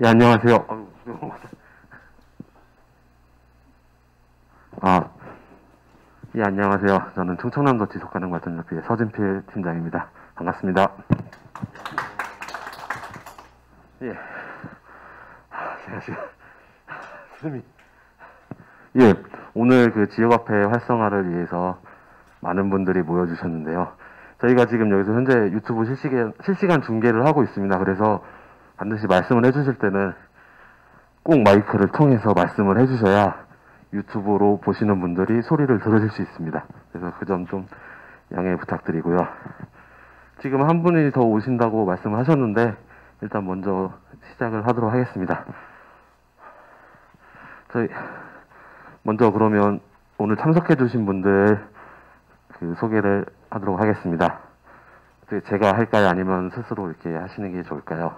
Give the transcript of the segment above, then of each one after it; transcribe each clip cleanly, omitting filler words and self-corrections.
예, 안녕하세요. 예, 안녕하세요. 저는 충청남도 지속가능발전협의회 서진필 팀장입니다. 반갑습니다. 예. 제가 지금 숨이. 예, 오늘 그 지역화폐 활성화를 위해서 많은 분들이 모여주셨는데요. 저희가 지금 여기서 현재 유튜브 실시간 중계를 하고 있습니다. 그래서 반드시 말씀을 해주실 때는 꼭 마이크를 통해서 말씀을 해주셔야 유튜브로 보시는 분들이 소리를 들으실 수 있습니다. 그래서 그 점 좀 양해 부탁드리고요. 지금 한 분이 더 오신다고 말씀을 하셨는데 일단 먼저 시작을 하도록 하겠습니다. 저희 먼저 그러면 오늘 참석해 주신 분들 그 소개를 하도록 하겠습니다. 제가 할까요? 아니면 스스로 이렇게 하시는 게 좋을까요?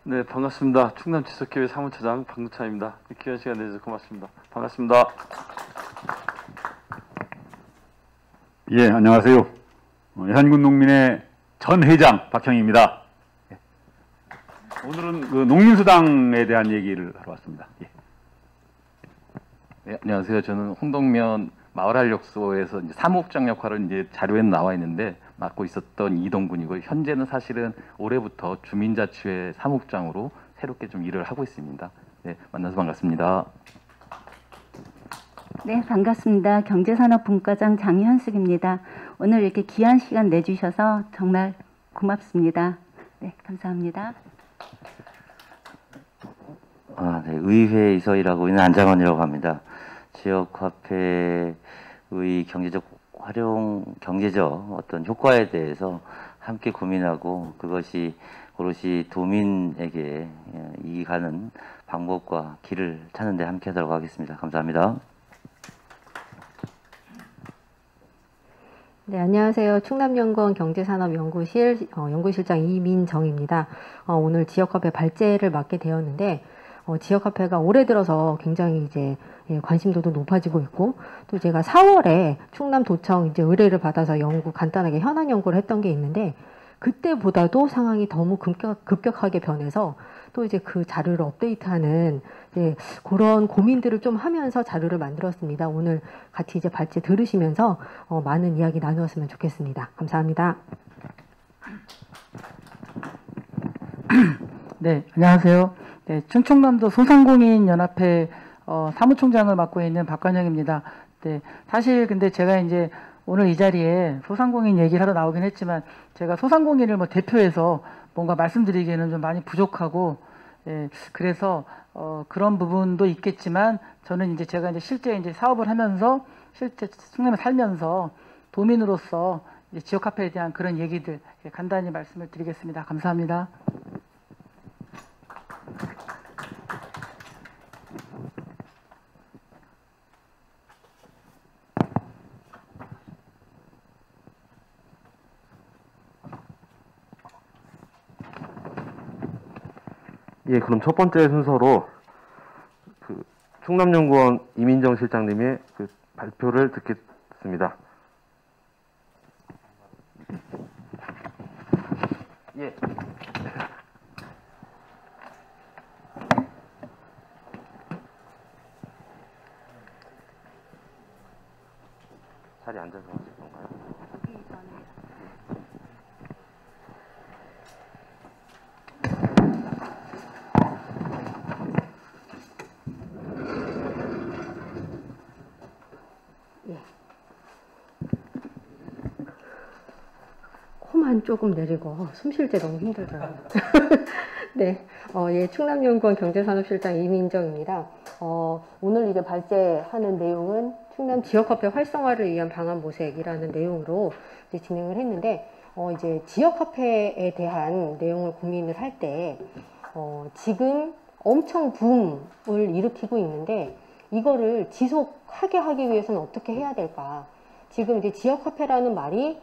네, 반갑습니다. 충남지속협의회 사무처장 박누찬입니다. 귀한 시간 내주셔서 고맙습니다. 반갑습니다. 예, 안녕하세요. 한군농민의 전 회장 박형입니다. 예. 오늘은 그 농민수당에 대한 얘기를 하러 왔습니다. 예. 네, 안녕하세요. 저는 홍동면 마을활력소에서 이제 사무국장 역할을 이제 자료에는 나와 있는데 맡고 있었던 이동군이고, 현재는 사실은 올해부터 주민자치회 사무국장으로 새롭게 좀 일을 하고 있습니다. 네, 만나서 반갑습니다. 네, 반갑습니다. 경제산업분과장 장현숙입니다. 오늘 이렇게 귀한 시간 내주셔서 정말 고맙습니다. 네, 감사합니다. 네, 의회에서 일하고 있는 안장원이라고 합니다. 지역화폐의 경제적 어떤 효과에 대해서 함께 고민하고 그것이 오롯이 도민에게 이익하는 방법과 길을 찾는 데 함께 하도록 하겠습니다. 감사합니다. 네, 안녕하세요. 충남연구원 경제산업연구실 연구실장 이민정입니다. 오늘 지역화폐 발제를 맡게 되었는데 지역화폐가 올해 들어서 굉장히 이제 관심도도 높아지고 있고, 또 제가 4월에 충남도청 이제 의뢰를 받아서 간단하게 현안 연구를 했던 게 있는데, 그때보다도 상황이 너무 급격하게 변해서 또 이제 그 자료를 업데이트하는 그런 고민들을 좀 하면서 자료를 만들었습니다. 오늘 같이 이제 발제 들으시면서 많은 이야기 나누었으면 좋겠습니다. 감사합니다. 네, 안녕하세요. 네, 충청남도 소상공인연합회 사무총장을 맡고 있는 박관영입니다. 네, 사실 근데 제가 이제 오늘 이 자리에 소상공인 얘기를 하러 나오긴 했지만, 제가 소상공인을 대표해서 뭔가 말씀드리기에는 좀 많이 부족하고, 그래서 그런 부분도 있겠지만, 저는 이제 제가 실제 사업을 하면서 실제 충남에 살면서 도민으로서 이제 지역화폐에 대한 그런 얘기들 간단히 말씀을 드리겠습니다. 감사합니다. 예, 그럼 첫 번째 순서로 그 충남연구원 이민정 실장님의 그 발표를 듣겠습니다. 예. 자리 앉아서 하실 건가요? 코만 조금 내리고 숨 쉴 때 너무 힘들어요. 네, 예, 충남연구원 경제산업실장 이민정입니다. 오늘 이제 발제하는 내용은 충남 지역화폐 활성화를 위한 방안 모색이라는 내용으로 이제 진행을 했는데, 이제 지역화폐에 대한 내용을 고민을 할 때, 지금 엄청 붐을 일으키고 있는데, 이거를 지속하게 하기 위해서는 어떻게 해야 될까? 지금 이제 지역화폐라는 말이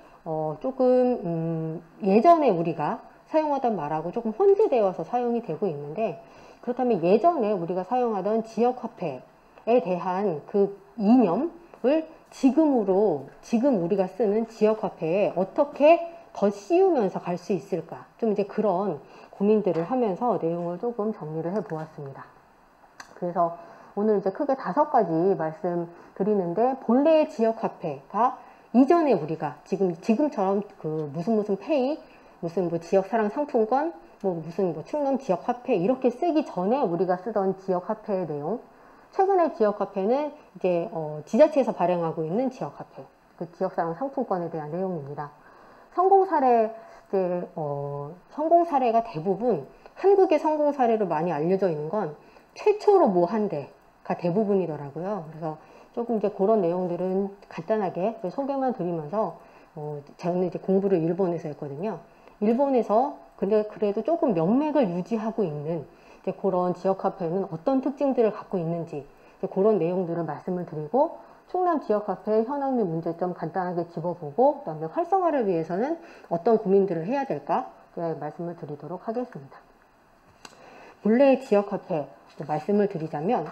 조금 예전에 우리가 사용하던 말하고 조금 혼재되어서 사용이 되고 있는데, 그렇다면 예전에 우리가 사용하던 지역화폐에 대한 그 이념을 지금 우리가 쓰는 지역화폐에 어떻게 더 씌우면서 갈 수 있을까? 좀 이제 그런 고민들을 하면서 내용을 조금 정리를 해 보았습니다. 그래서 오늘 이제 크게 5가지 말씀드리는데, 본래의 지역화폐가 이전에 우리가 지금처럼 그 무슨 페이, 무슨 뭐 지역사랑 상품권, 무슨 충남 지역화폐 이렇게 쓰기 전에 우리가 쓰던 지역화폐의 내용, 최근의 지역화폐는 이제 지자체에서 발행하고 있는 지역화폐, 그 지역사랑 상품권에 대한 내용입니다. 성공 사례가 대부분, 한국의 성공 사례로 많이 알려져 있는 건 최초로 뭐 한 대가 대부분이더라고요. 그래서 조금 이제 그런 내용들은 간단하게 소개만 드리면서, 저는 이제 공부를 일본에서 했거든요. 일본에서 근데 그래도 조금 명맥을 유지하고 있는 이제 그런 지역화폐는 어떤 특징들을 갖고 있는지, 이제 그런 내용들을 말씀을 드리고, 충남 지역화폐의 현황 및 문제점 간단하게 짚어보고, 그다음에 활성화를 위해서는 어떤 고민들을 해야 될까 말씀을 드리도록 하겠습니다. 본래의 지역화폐 말씀을 드리자면,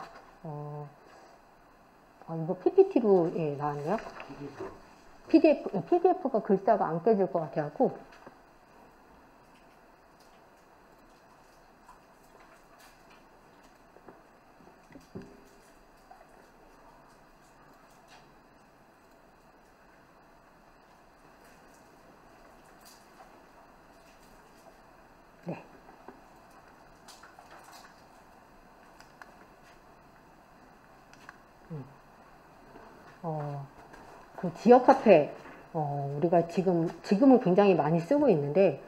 이거 PPT로 나왔네요. PDF가 글자가 안 깨질 것 같아갖고. 네. 그 지역화폐, 우리가 지금은 굉장히 많이 쓰고 있는데,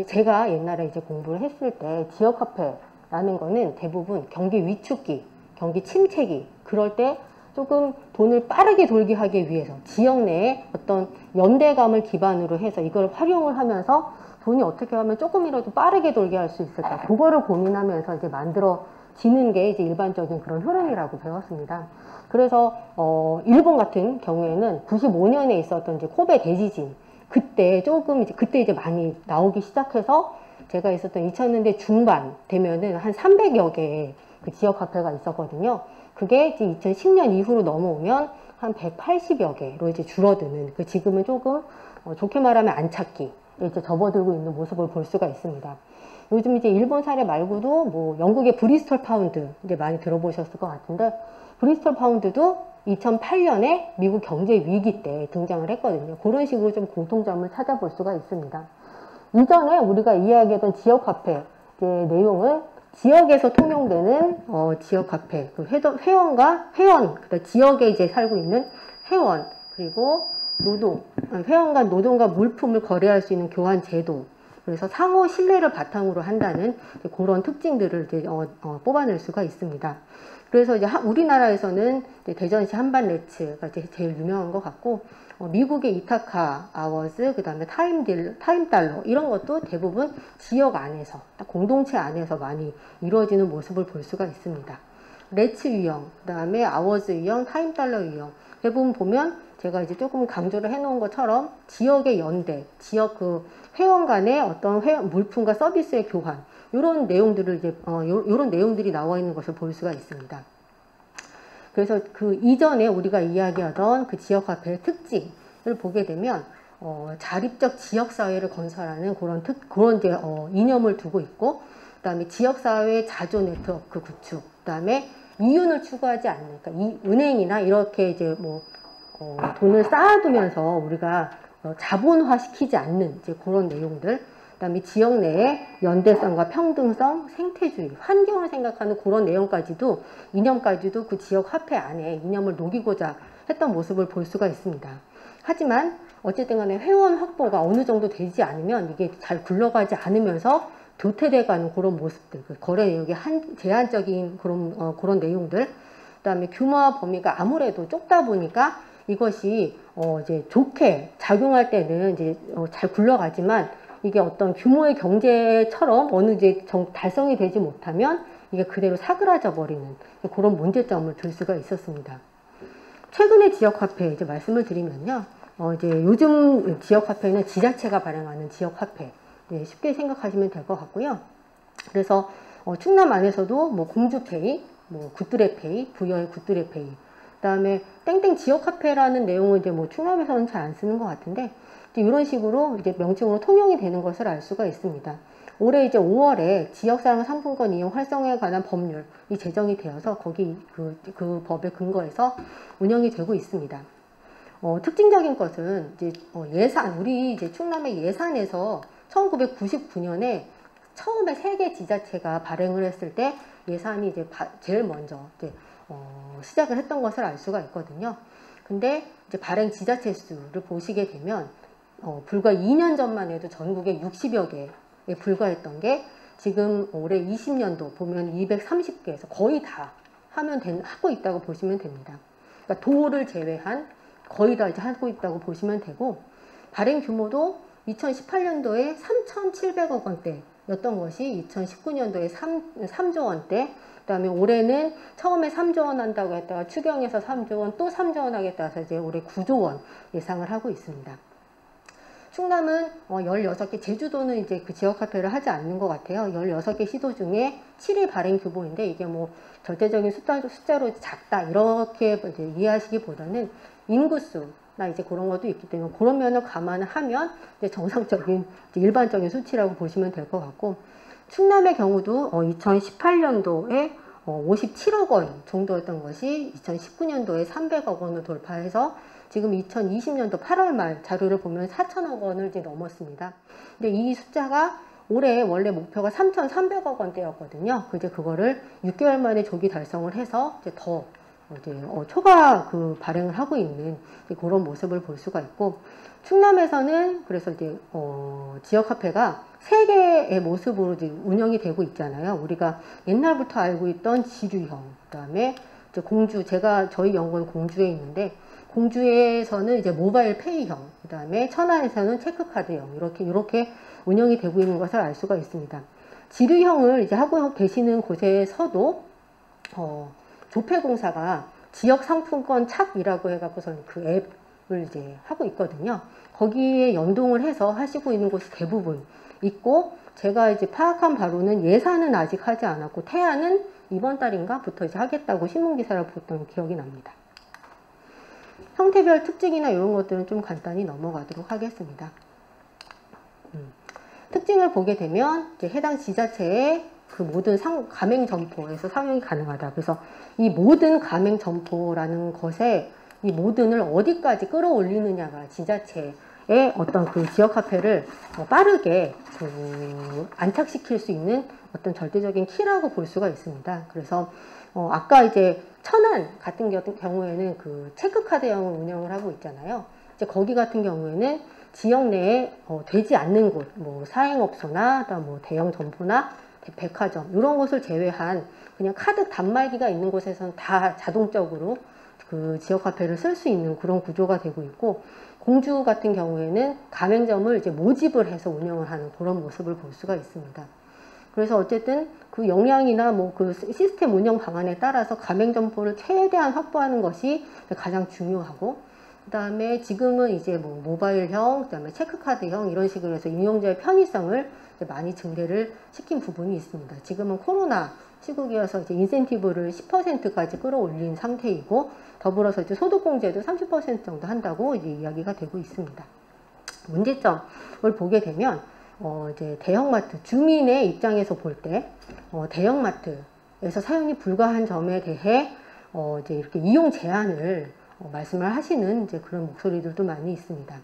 제가 옛날에 이제 공부를 했을 때 지역화폐라는 거는 대부분 경기 위축기, 경기 침체기, 그럴 때 조금 돈을 빠르게 돌게 하기 위해서 지역 내에 어떤 연대감을 기반으로 해서 이걸 활용을 하면서 돈이 어떻게 하면 조금이라도 빠르게 돌게 할 수 있을까, 그거를 고민하면서 이제 만들어지는 게 이제 일반적인 그런 흐름이라고 배웠습니다. 그래서 일본 같은 경우에는 95년에 있었던 이제 코베 대지진, 그때 이제 많이 나오기 시작해서, 제가 있었던 2000년대 중반 되면은 한 300여 개의 그 지역화폐가 있었거든요. 그게 이제 2010년 이후로 넘어오면 한 180여 개로 이제 줄어드는, 지금은 조금 좋게 말하면 안착기에 이제 접어들고 있는 모습을 볼 수가 있습니다. 요즘 이제 일본 사례 말고도 뭐 영국의 브리스톨 파운드 이제 많이 들어보셨을 것 같은데, 브리스톨 파운드도 2008년에 미국 경제 위기 때 등장을 했거든요. 그런 식으로 좀 공통점을 찾아볼 수가 있습니다. 이전에 우리가 이야기했던 지역화폐의 내용은 지역에서 통용되는 지역화폐, 그 회원, 그다음 지역에 이제 살고 있는 회원, 그리고 회원과 노동과 물품을 거래할 수 있는 교환 제도, 그래서 상호 신뢰를 바탕으로 한다는 그런 특징들을 이제 뽑아낼 수가 있습니다. 그래서 이제 우리나라에서는 이제 대전시 한반레츠가 이제 제일 유명한 것 같고, 미국의 이타카 아워즈, 그 다음에 타임달러, 이런 것도 대부분 지역 안에서, 공동체 안에서 많이 이루어지는 모습을 볼 수가 있습니다. 레츠 유형, 그 다음에 아워즈 유형, 타임달러 유형, 대부분 보면 제가 이제 조금 강조를 해놓은 것처럼 지역의 연대, 지역 그 회원 간의 어떤 물품과 서비스의 교환, 이런 내용들을 이제 이런 내용들이 나와 있는 것을 볼 수가 있습니다. 그래서 그 이전에 우리가 이야기하던 그 지역화폐의 특징을 보게 되면 자립적 지역사회를 건설하는 그런 이제 이념을 두고 있고, 그다음에 지역사회 자조 네트워크 구축, 그다음에 이윤을 추구하지 않는, 그러니까 이 은행이나 이렇게 이제 돈을 쌓아두면서 우리가 자본화 시키지 않는 이제 그런 내용들, 그다음에 지역 내의 연대성과 평등성, 생태주의, 환경을 생각하는 그런 내용까지도, 이념까지도 그 지역 화폐 안에 이념을 녹이고자 했던 모습을 볼 수가 있습니다. 하지만 어쨌든 간에 회원 확보가 어느 정도 되지 않으면 이게 잘 굴러가지 않으면서 도태돼가는 그런 모습들, 그 거래 내역의 제한적인 그런 내용들, 그다음에 규모와 범위가 아무래도 좁다 보니까 이것이 이제 좋게 작용할 때는 이제 잘 굴러가지만, 이게 어떤 규모의 경제처럼 어느 이제 달성이 되지 못하면 이게 그대로 사그라져 버리는 그런 문제점을 들 수가 있었습니다. 최근의 지역화폐 이제 말씀을 드리면요, 이제 요즘 지역화폐는 지자체가 발행하는 지역화폐, 쉽게 생각하시면 될 것 같고요. 그래서 충남 안에서도 뭐 공주페이, 뭐 굿드레페이, 부여의 굿드레페이, 그다음에 땡땡 지역 카페라는 내용은 이제 뭐 충남에서는 잘 안 쓰는 것 같은데 이런 식으로 이제 명칭으로 통용이 되는 것을 알 수가 있습니다. 올해 이제 5월에 지역사랑 상품권 이용 활성화에 관한 법률이 제정이 되어서 거기 그 법에 근거해서 운영이 되고 있습니다. 특징적인 것은 이제 예산, 우리 이제 충남의 예산에서 1999년에 처음에 3개 지자체가 발행을 했을 때 예산이 이제 제일 먼저 이제 시작을 했던 것을 알 수가 있거든요. 근데 이제 발행 지자체 수를 보시게 되면 불과 2년 전만 해도 전국에 60여 개에 불과했던 게 지금 올해 20년도 보면 230개에서 거의 다 하고 있다고 보시면 됩니다. 그러니까 도를 제외한 거의 다 이제 하고 있다고 보시면 되고, 발행 규모도 2018년도에 3,700억 원대였던 것이 2019년도에 3조 원대, 그 다음에 올해는 처음에 3조 원 한다고 했다가 추경해서 3조 원, 또 3조 원 하겠다 해서 이제 올해 9조 원 예상을 하고 있습니다. 충남은 16개, 제주도는 이제 그 지역 화폐를 하지 않는 것 같아요. 16개 시도 중에 7위 발행 규모인데 이게 뭐 절대적인 숫자로 작다 이렇게 이제 이해하시기보다는 인구수나 이제 그런 것도 있기 때문에 그런 면을 감안을 하면 이제 정상적인 이제 일반적인 수치라고 보시면 될 것 같고, 충남의 경우도 2018년도에 57억 원 정도였던 것이 2019년도에 300억 원을 돌파해서 지금 2020년도 8월 말 자료를 보면 4천억 원을 이제 넘었습니다. 근데 이 숫자가 올해 원래 목표가 3,300억 원대였거든요. 이제 그거를 6개월 만에 조기 달성을 해서 이제 더 초과 발행을 하고 있는 그런 모습을 볼 수가 있고, 충남에서는 그래서 이제 지역화폐가 3개의 모습으로 이제 운영이 되고 있잖아요. 우리가 옛날부터 알고 있던 지류형, 그다음에 이제 공주, 저희 연구원 공주에 있는데 공주에서는 이제 모바일 페이형, 그다음에 천안에서는 체크카드형 이렇게 운영이 되고 있는 것을 알 수가 있습니다. 지류형을 이제 하고 계시는 곳에서도 조폐공사가 지역 상품권 착이라고 해갖고서는 그 앱을 이제 하고 있거든요. 거기에 연동을 해서 하시고 있는 곳이 대부분 있고, 제가 이제 파악한 바로는 예산은 아직 하지 않았고 태안은 이번 달인가부터 이제 하겠다고 신문기사를 봤던 기억이 납니다. 형태별 특징이나 이런 것들은 좀 간단히 넘어가도록 하겠습니다. 특징을 보게 되면 이제 해당 지자체의 그 모든 가맹 점포에서 사용이 가능하다. 그래서 이 모든 가맹 점포라는 것에 이 모든을 어디까지 끌어올리느냐가 지자체의 어떤 그 지역 화폐를 빠르게 안착시킬 수 있는 어떤 절대적인 키라고 볼 수가 있습니다. 그래서 아까 이제 천안 같은 경우에는 그 체크카드형을 운영을 하고 있잖아요. 이제 거기 같은 경우에는 지역 내에 되지 않는 곳, 뭐 사행업소나 뭐 대형 점포나 백화점 이런 곳을 제외한 그냥 카드 단말기가 있는 곳에서는 다 자동적으로 그 지역 화폐를 쓸 수 있는 그런 구조가 되고 있고, 공주 같은 경우에는 가맹점을 이제 모집을 해서 운영을 하는 그런 모습을 볼 수가 있습니다. 그래서 어쨌든 그 역량이나 뭐 그 시스템 운영 방안에 따라서 가맹점포를 최대한 확보하는 것이 가장 중요하고, 그 다음에 지금은 이제 뭐 모바일형, 그 다음에 체크카드형 이런 식으로 해서 이용자의 편의성을 이제 많이 증대를 시킨 부분이 있습니다. 지금은 코로나 시국이어서 이제 인센티브를 10%까지 끌어올린 상태이고, 더불어서 이제 소득공제도 30% 정도 한다고 이제 이야기가 되고 있습니다. 문제점을 보게 되면 이제 대형마트, 주민의 입장에서 볼 때 대형마트에서 사용이 불가한 점에 대해 이제 이렇게 이용 제한을 말씀을 하시는 이제 그런 목소리들도 많이 있습니다.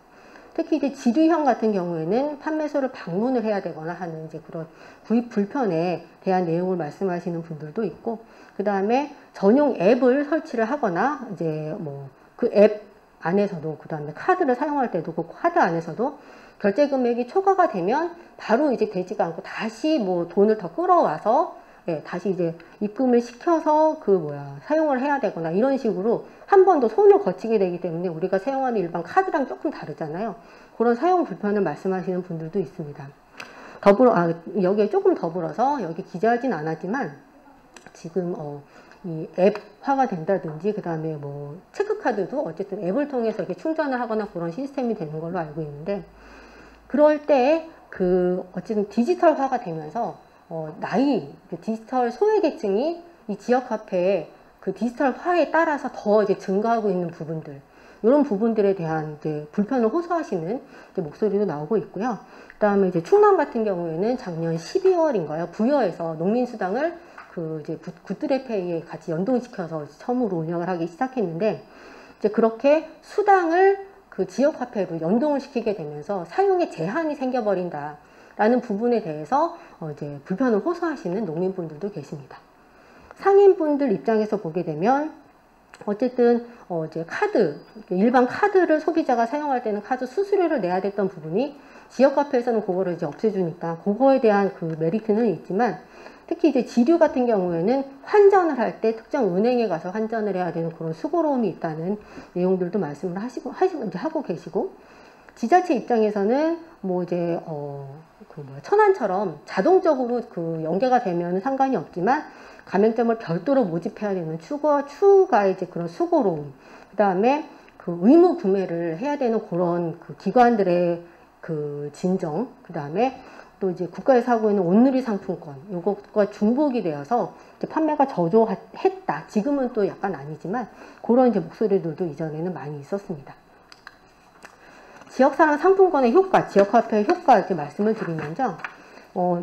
특히 이제 지류형 같은 경우에는 판매소를 방문을 해야 되거나 하는 이제 그런 구입 불편에 대한 내용을 말씀하시는 분들도 있고, 그 다음에 전용 앱을 설치를 하거나 이제 뭐 그 앱 안에서도, 그 다음에 카드를 사용할 때도 그 카드 안에서도 결제 금액이 초과가 되면 바로 이제 되지가 않고 다시 뭐 돈을 더 끌어와서 다시 이제 입금을 시켜서 사용을 해야 되거나 이런 식으로 한 번 더 손을 거치게 되기 때문에 우리가 사용하는 일반 카드랑 조금 다르잖아요. 그런 사용 불편을 말씀하시는 분들도 있습니다. 여기에 조금 더불어서 여기 기재하진 않았지만 지금 이 앱화가 된다든지, 그 다음에 뭐 체크카드도 어쨌든 앱을 통해서 이렇게 충전을 하거나 그런 시스템이 되는 걸로 알고 있는데, 그럴 때 어쨌든 디지털화가 되면서 디지털 소외계층이 이 지역화폐에 그 디지털화에 따라서 더 이제 증가하고 있는 부분들, 이런 부분들에 대한 이제 불편을 호소하시는 이제 목소리도 나오고 있고요. 그다음에 이제 충남 같은 경우에는 작년 12월인가요? 부여에서 농민수당을 그 이제 굿드랩페이에 같이 연동시켜서 처음으로 운영을 하기 시작했는데, 이제 그렇게 수당을 그 지역화폐로 연동을 시키게 되면서 사용에 제한이 생겨버린다라는 부분에 대해서 이제 불편을 호소하시는 농민분들도 계십니다. 상인분들 입장에서 보게 되면 어쨌든 이제 카드, 일반 카드를 소비자가 사용할 때는 카드 수수료를 내야 됐던 부분이 지역화폐에서는 그거를 이제 없애주니까 그거에 대한 그 메리트는 있지만, 특히 이제 지류 같은 경우에는 환전을 할 때 특정 은행에 가서 환전을 해야 되는 그런 수고로움이 있다는 내용들도 말씀을 하고 계시고, 지자체 입장에서는 뭐 이제 천안처럼 자동적으로 그 연계가 되면 상관이 없지만 가맹점을 별도로 모집해야 되는 추가 이제 그런 수고로움, 그 다음에 그 의무 구매를 해야 되는 그런 그 기관들의 그 진정, 그 다음에 또 이제 국가에서 하고 있는 온누리 상품권, 요것과 중복이 되어서 이제 판매가 저조했다. 지금은 또 약간 아니지만 그런 이제 목소리들도 이전에는 많이 있었습니다. 지역사랑 상품권의 효과, 지역화폐의 효과 이렇게 말씀을 드리면서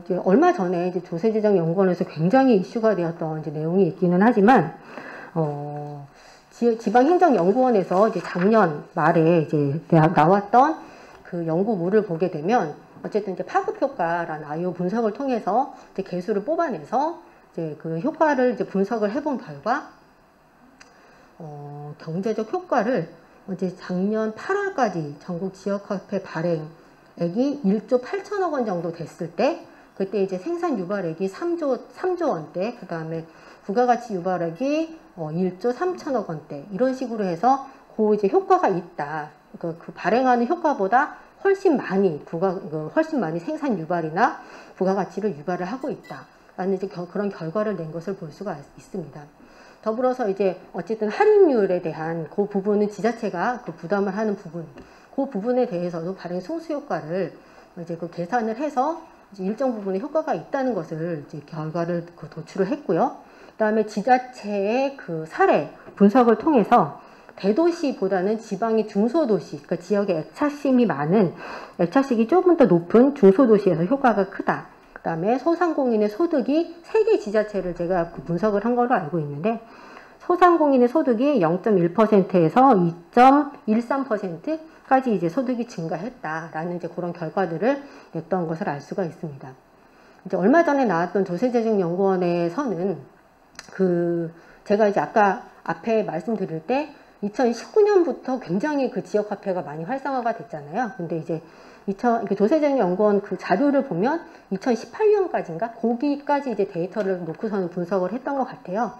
이제 얼마 전에 이제 조세재정연구원에서 굉장히 이슈가 되었던 이제 내용이 있기는 하지만 지방행정연구원에서 이제 작년 말에 이제 나왔던 그 연구물을 보게 되면 어쨌든 이제 파급 효과라는 IO 분석을 통해서 이제 개수를 뽑아내서 이제 그 효과를 이제 분석을 해본 결과 경제적 효과를 이제 작년 8월까지 전국 지역화폐 발행액이 1조 8천억 원 정도 됐을 때, 그때 이제 생산 유발액이 3조 원대, 그 다음에 부가가치 유발액이 1조 3천억 원대, 이런 식으로 해서 그 이제 효과가 있다. 그 발행하는 효과보다 훨씬 많이 생산 유발이나 부가가치를 유발을 하고 있다라는 이제 그런 결과를 낸 것을 볼 수가 있습니다. 더불어서 이제 어쨌든 할인율에 대한 그 부분은 지자체가 그 부담을 하는 부분, 그 부분에 대해서도 발행 승수 효과를 이제 그 계산을 해서 이제 일정 부분의 효과가 있다는 것을 이제 결과를 그 도출을 했고요. 그다음에 지자체의 그 사례 분석을 통해서 대도시보다는 지방의 중소도시, 그러니까 지역에 액차식이 조금 더 높은 중소도시에서 효과가 크다. 그 다음에 소상공인의 소득이 3개 지자체를 제가 분석을 한 걸로 알고 있는데, 소상공인의 소득이 0.1%에서 2.13%까지 이제 소득이 증가했다라는 이제 그런 결과들을 냈던 것을 알 수가 있습니다. 이제 얼마 전에 나왔던 조세재정연구원에서는 제가 이제 아까 앞에 말씀드릴 때 2019년부터 굉장히 그 지역화폐가 많이 활성화가 됐잖아요. 근데 이제 조세재정연구원 그 자료를 보면 2018년까지인가? 거기까지 이제 데이터를 놓고서는 분석을 했던 것 같아요.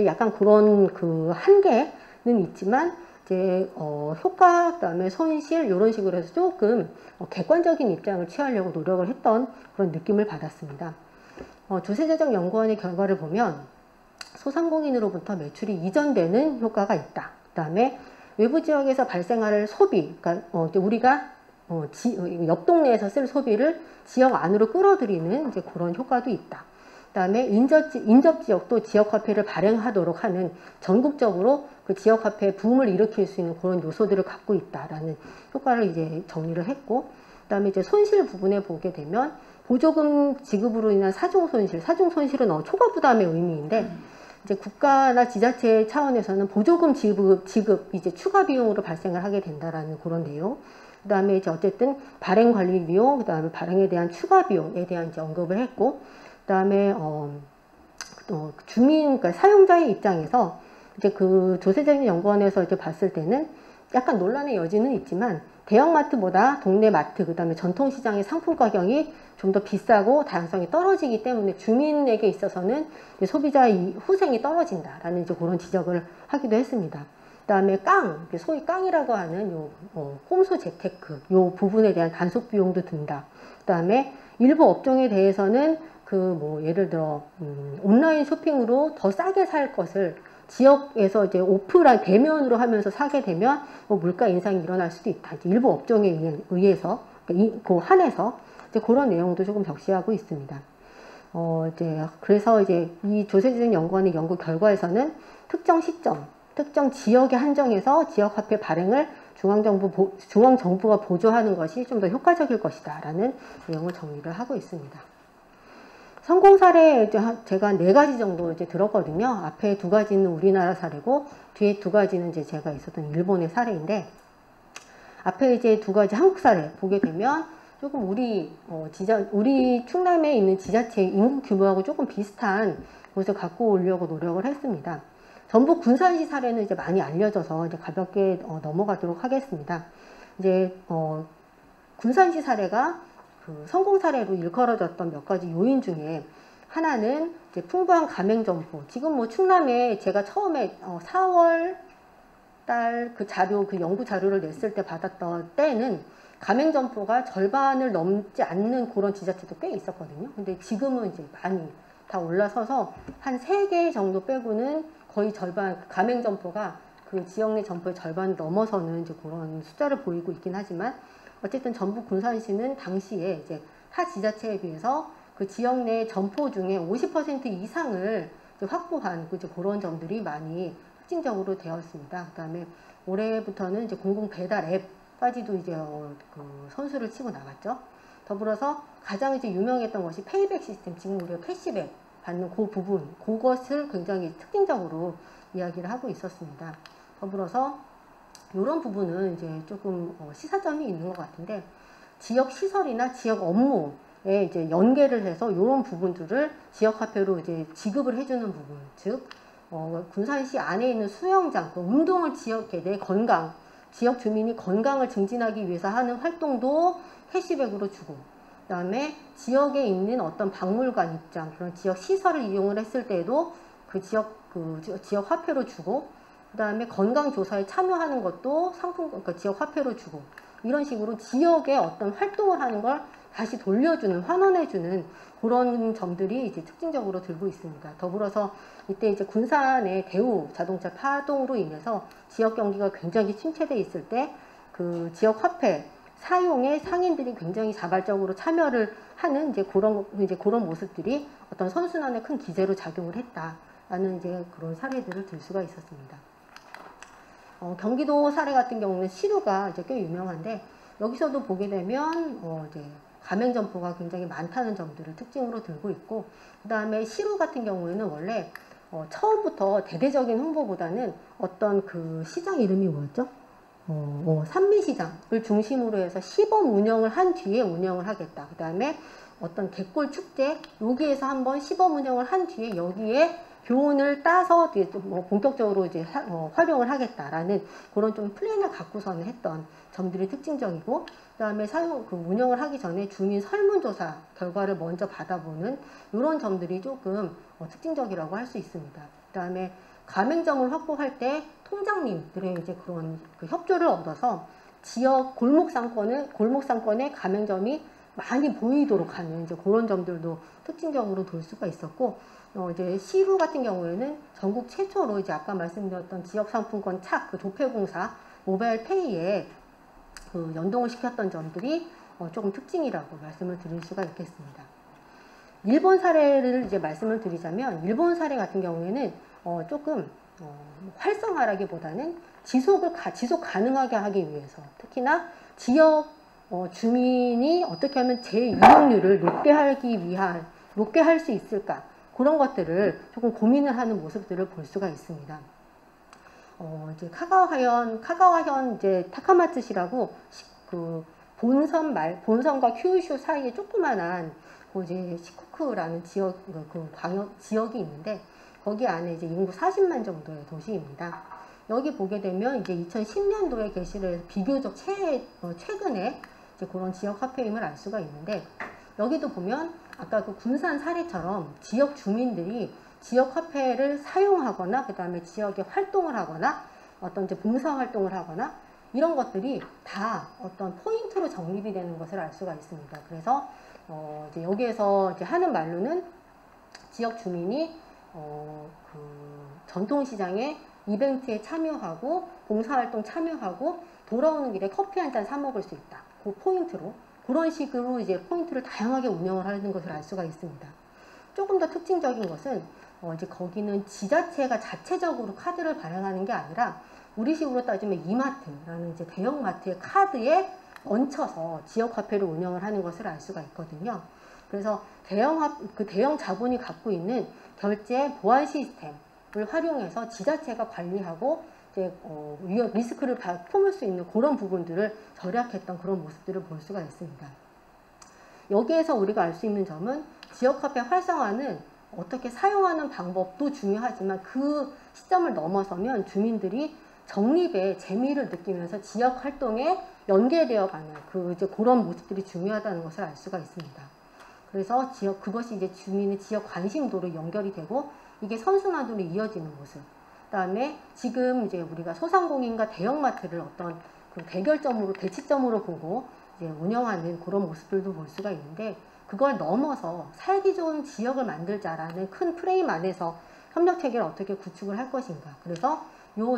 약간 그런 그 한계는 있지만, 이제, 효과, 그 다음에 손실, 이런 식으로 해서 조금 객관적인 입장을 취하려고 노력을 했던 그런 느낌을 받았습니다. 조세재정연구원의 결과를 보면 소상공인으로부터 매출이 이전되는 효과가 있다. 그 다음에 외부 지역에서 발생할 소비, 그러니까 우리가 옆 동네에서 쓸 소비를 지역 안으로 끌어들이는 이제 그런 효과도 있다. 그 다음에 인접 지역도 지역화폐를 발행하도록 하는 전국적으로 그 지역화폐 붐을 일으킬 수 있는 그런 요소들을 갖고 있다라는 효과를 이제 정리를 했고, 그 다음에 이제 손실 부분에 보게 되면 보조금 지급으로 인한 사중 손실은 초과 부담의 의미인데, 이제 국가나 지자체 차원에서는 보조금 지급 이제 추가 비용으로 발생을 하게 된다라는 그런 내용. 그 다음에 이제 어쨌든 발행 관리 비용, 그 다음에 발행에 대한 추가 비용에 대한 이제 언급을 했고, 그 다음에 그러니까 사용자의 입장에서 이제 그 조세재정연구원에서 이제 봤을 때는 약간 논란의 여지는 있지만, 대형마트보다 동네 마트, 그 다음에 전통시장의 상품 가격이 좀 더 비싸고 다양성이 떨어지기 때문에 주민에게 있어서는 소비자의 후생이 떨어진다라는 이제 그런 지적을 하기도 했습니다. 그 다음에 소위 깡이라고 하는 홈소 재테크, 요 부분에 대한 단속 비용도 든다. 그 다음에 일부 업종에 대해서는 예를 들어, 온라인 쇼핑으로 더 싸게 살 것을 지역에서 이제 오프라인 대면으로 하면서 사게 되면 물가 인상이 일어날 수도 있다. 이제 일부 업종에 의해서, 한해서 이제 그런 내용도 조금 적시하고 있습니다. 그래서 이제 이 조세재정연구원의 연구 결과에서는 특정 시점, 특정 지역에 한정해서 지역화폐 발행을 중앙정부가 보조하는 것이 좀 더 효과적일 것이다 라는 내용을 정리를 하고 있습니다. 성공 사례 제가 4가지 정도 이제 들었거든요. 앞에 2가지는 우리나라 사례고 뒤에 2가지는 이제 제가 있었던 일본의 사례인데, 앞에 이제 2가지 한국 사례 보게 되면 조금 우리 충남에 있는 지자체 인구 규모하고 조금 비슷한 곳을 갖고 오려고 노력을 했습니다. 전북 군산시 사례는 이제 많이 알려져서 이제 가볍게 넘어가도록 하겠습니다. 이제 군산시 사례가 그 성공 사례로 일컬어졌던 몇 가지 요인 중에 하나는 이제 풍부한 가맹점포. 지금 뭐 충남에 제가 처음에 4월 달 그 자료, 그 연구 자료를 냈을 때 받았던 때는 가맹점포가 절반을 넘지 않는 그런 지자체도 꽤 있었거든요. 근데 지금은 이제 많이 다 올라서서 한 3개 정도 빼고는 거의 절반, 가맹점포가 그 지역 내 점포의 절반 넘어서는 이제 그런 숫자를 보이고 있긴 하지만, 어쨌든 전북 군산시는 당시에 이제 타 지자체에 비해서 그 지역 내 점포 중에 50% 이상을 이제 확보한 이제 그런 점들이 많이 특징적으로 되었습니다. 그다음에 올해부터는 이제 공공 배달 앱까지도 이제 그 선수를 치고 나갔죠. 더불어서 가장 이제 유명했던 것이 페이백 시스템, 지금 우리가 캐시백 받는 그 부분, 그것을 굉장히 특징적으로 이야기를 하고 있었습니다. 더불어서 이런 부분은 이제 조금 시사점이 있는 것 같은데, 지역 시설이나 지역 업무에 이제 연계를 해서 이런 부분들을 지역 화폐로 이제 지급을 해주는 부분, 즉 군산시 안에 있는 수영장, 운동을 지역에 내 건강, 지역 주민이 건강을 증진하기 위해서 하는 활동도 캐시백으로 주고, 그 다음에 지역에 있는 어떤 박물관 입장, 그런 지역 시설을 이용을 했을 때에도 그 지역 화폐로 주고, 그 다음에 건강조사에 참여하는 것도 그러니까 지역 화폐로 주고, 이런 식으로 지역의 어떤 활동을 하는 걸 다시 돌려주는, 환원해주는 그런 점들이 이제 특징적으로 들고 있습니다. 더불어서 이때 이제 군산의 대우 자동차 파동으로 인해서 지역 경기가 굉장히 침체되어 있을 때 그 지역 화폐 사용에 상인들이 굉장히 자발적으로 참여를 하는 이제 그런 모습들이 어떤 선순환의 큰 기제로 작용을 했다라는 이제 그런 사례들을 들 수가 있었습니다. 경기도 사례 같은 경우는 시루가 이제 꽤 유명한데, 여기서도 보게 되면 이제 가맹점포가 굉장히 많다는 점들을 특징으로 들고 있고, 그 다음에 시루 같은 경우에는 원래 처음부터 대대적인 홍보보다는 어떤 그 시장 이름이 뭐였죠? 산미시장을 중심으로 해서 시범 운영을 한 뒤에 운영을 하겠다. 그 다음에 어떤 갯골 축제, 여기에서 한번 시범 운영을 한 뒤에 여기에 교훈을 따서 뭐 본격적으로 이제 활용을 하겠다라는 그런 좀 플랜을 갖고서는 했던 점들이 특징적이고, 그다음에 운영을 하기 전에 주민 설문조사 결과를 먼저 받아보는 이런 점들이 조금 특징적이라고 할 수 있습니다. 그다음에 가맹점을 확보할 때 통장님들의 이제 그런 그 협조를 얻어서 지역 골목 상권에 가맹점이 많이 보이도록 하는 이제 그런 점들도 특징적으로 볼 수가 있었고, 이제 시루 같은 경우에는 전국 최초로 이제 아까 말씀드렸던 지역 상품권 착, 그 조폐공사 모바일 페이에 그 연동을 시켰던 점들이 조금 특징이라고 말씀을 드릴 수가 있겠습니다. 일본 사례를 이제 말씀을 드리자면, 일본 사례 같은 경우에는 조금 활성화라기보다는 지속 가능하게 하기 위해서, 특히나 지역 주민이 어떻게 하면 재이용률을 높게 할 수 있을까, 그런 것들을 조금 고민을 하는 모습들을 볼 수가 있습니다. 이제 카가와현 이제 타카마츠시라고 그 본선과 큐슈 사이에 조그만한 이제 시코쿠라는 지역이 있는데, 거기 안에 이제 인구 40만 정도의 도시입니다. 여기 보게 되면 이제 2010년도에 게시를 해서 비교적 최근에 이제 그런 지역 화폐임을 알 수가 있는데, 여기도 보면 아까 그 군산 사례처럼 지역 주민들이 지역 화폐를 사용하거나, 그 다음에 지역에 활동을 하거나, 어떤 이제 봉사 활동을 하거나, 이런 것들이 다 어떤 포인트로 적립이 되는 것을 알 수가 있습니다. 그래서 이제 여기에서 이제 하는 말로는 지역 주민이 그 전통시장에 이벤트에 참여하고 봉사활동 참여하고 돌아오는 길에 커피 한 잔 사 먹을 수 있다. 그 포인트로, 그런 식으로 이제 포인트를 다양하게 운영을 하는 것을 알 수가 있습니다. 조금 더 특징적인 것은 이제 거기는 지자체가 자체적으로 카드를 발행하는 게 아니라 우리식으로 따지면 이마트라는 이제 대형마트의 카드에 얹혀서 지역화폐를 운영을 하는 것을 알 수가 있거든요. 그래서 대형 자본이 갖고 있는 결제 보안 시스템을 활용해서 지자체가 관리하고 이제 리스크를 품을 수 있는 그런 부분들을 절약했던 그런 모습들을 볼 수가 있습니다. 여기에서 우리가 알 수 있는 점은 지역화폐 활성화는 어떻게 사용하는 방법도 중요하지만 그 시점을 넘어서면 주민들이 적립의 재미를 느끼면서 지역 활동에 연계되어 가는 그런 모습들이 중요하다는 것을 알 수가 있습니다. 그래서 그것이 이제 주민의 지역 관심도로 연결이 되고 이게 선순환으로 이어지는 모습. 그다음에 지금 이제 우리가 소상공인과 대형마트를 어떤 그 대결점으로 대치점으로 보고 이제 운영하는 그런 모습들도 볼 수가 있는데 그걸 넘어서 살기 좋은 지역을 만들자라는 큰 프레임 안에서 협력 체계를 어떻게 구축을 할 것인가. 그래서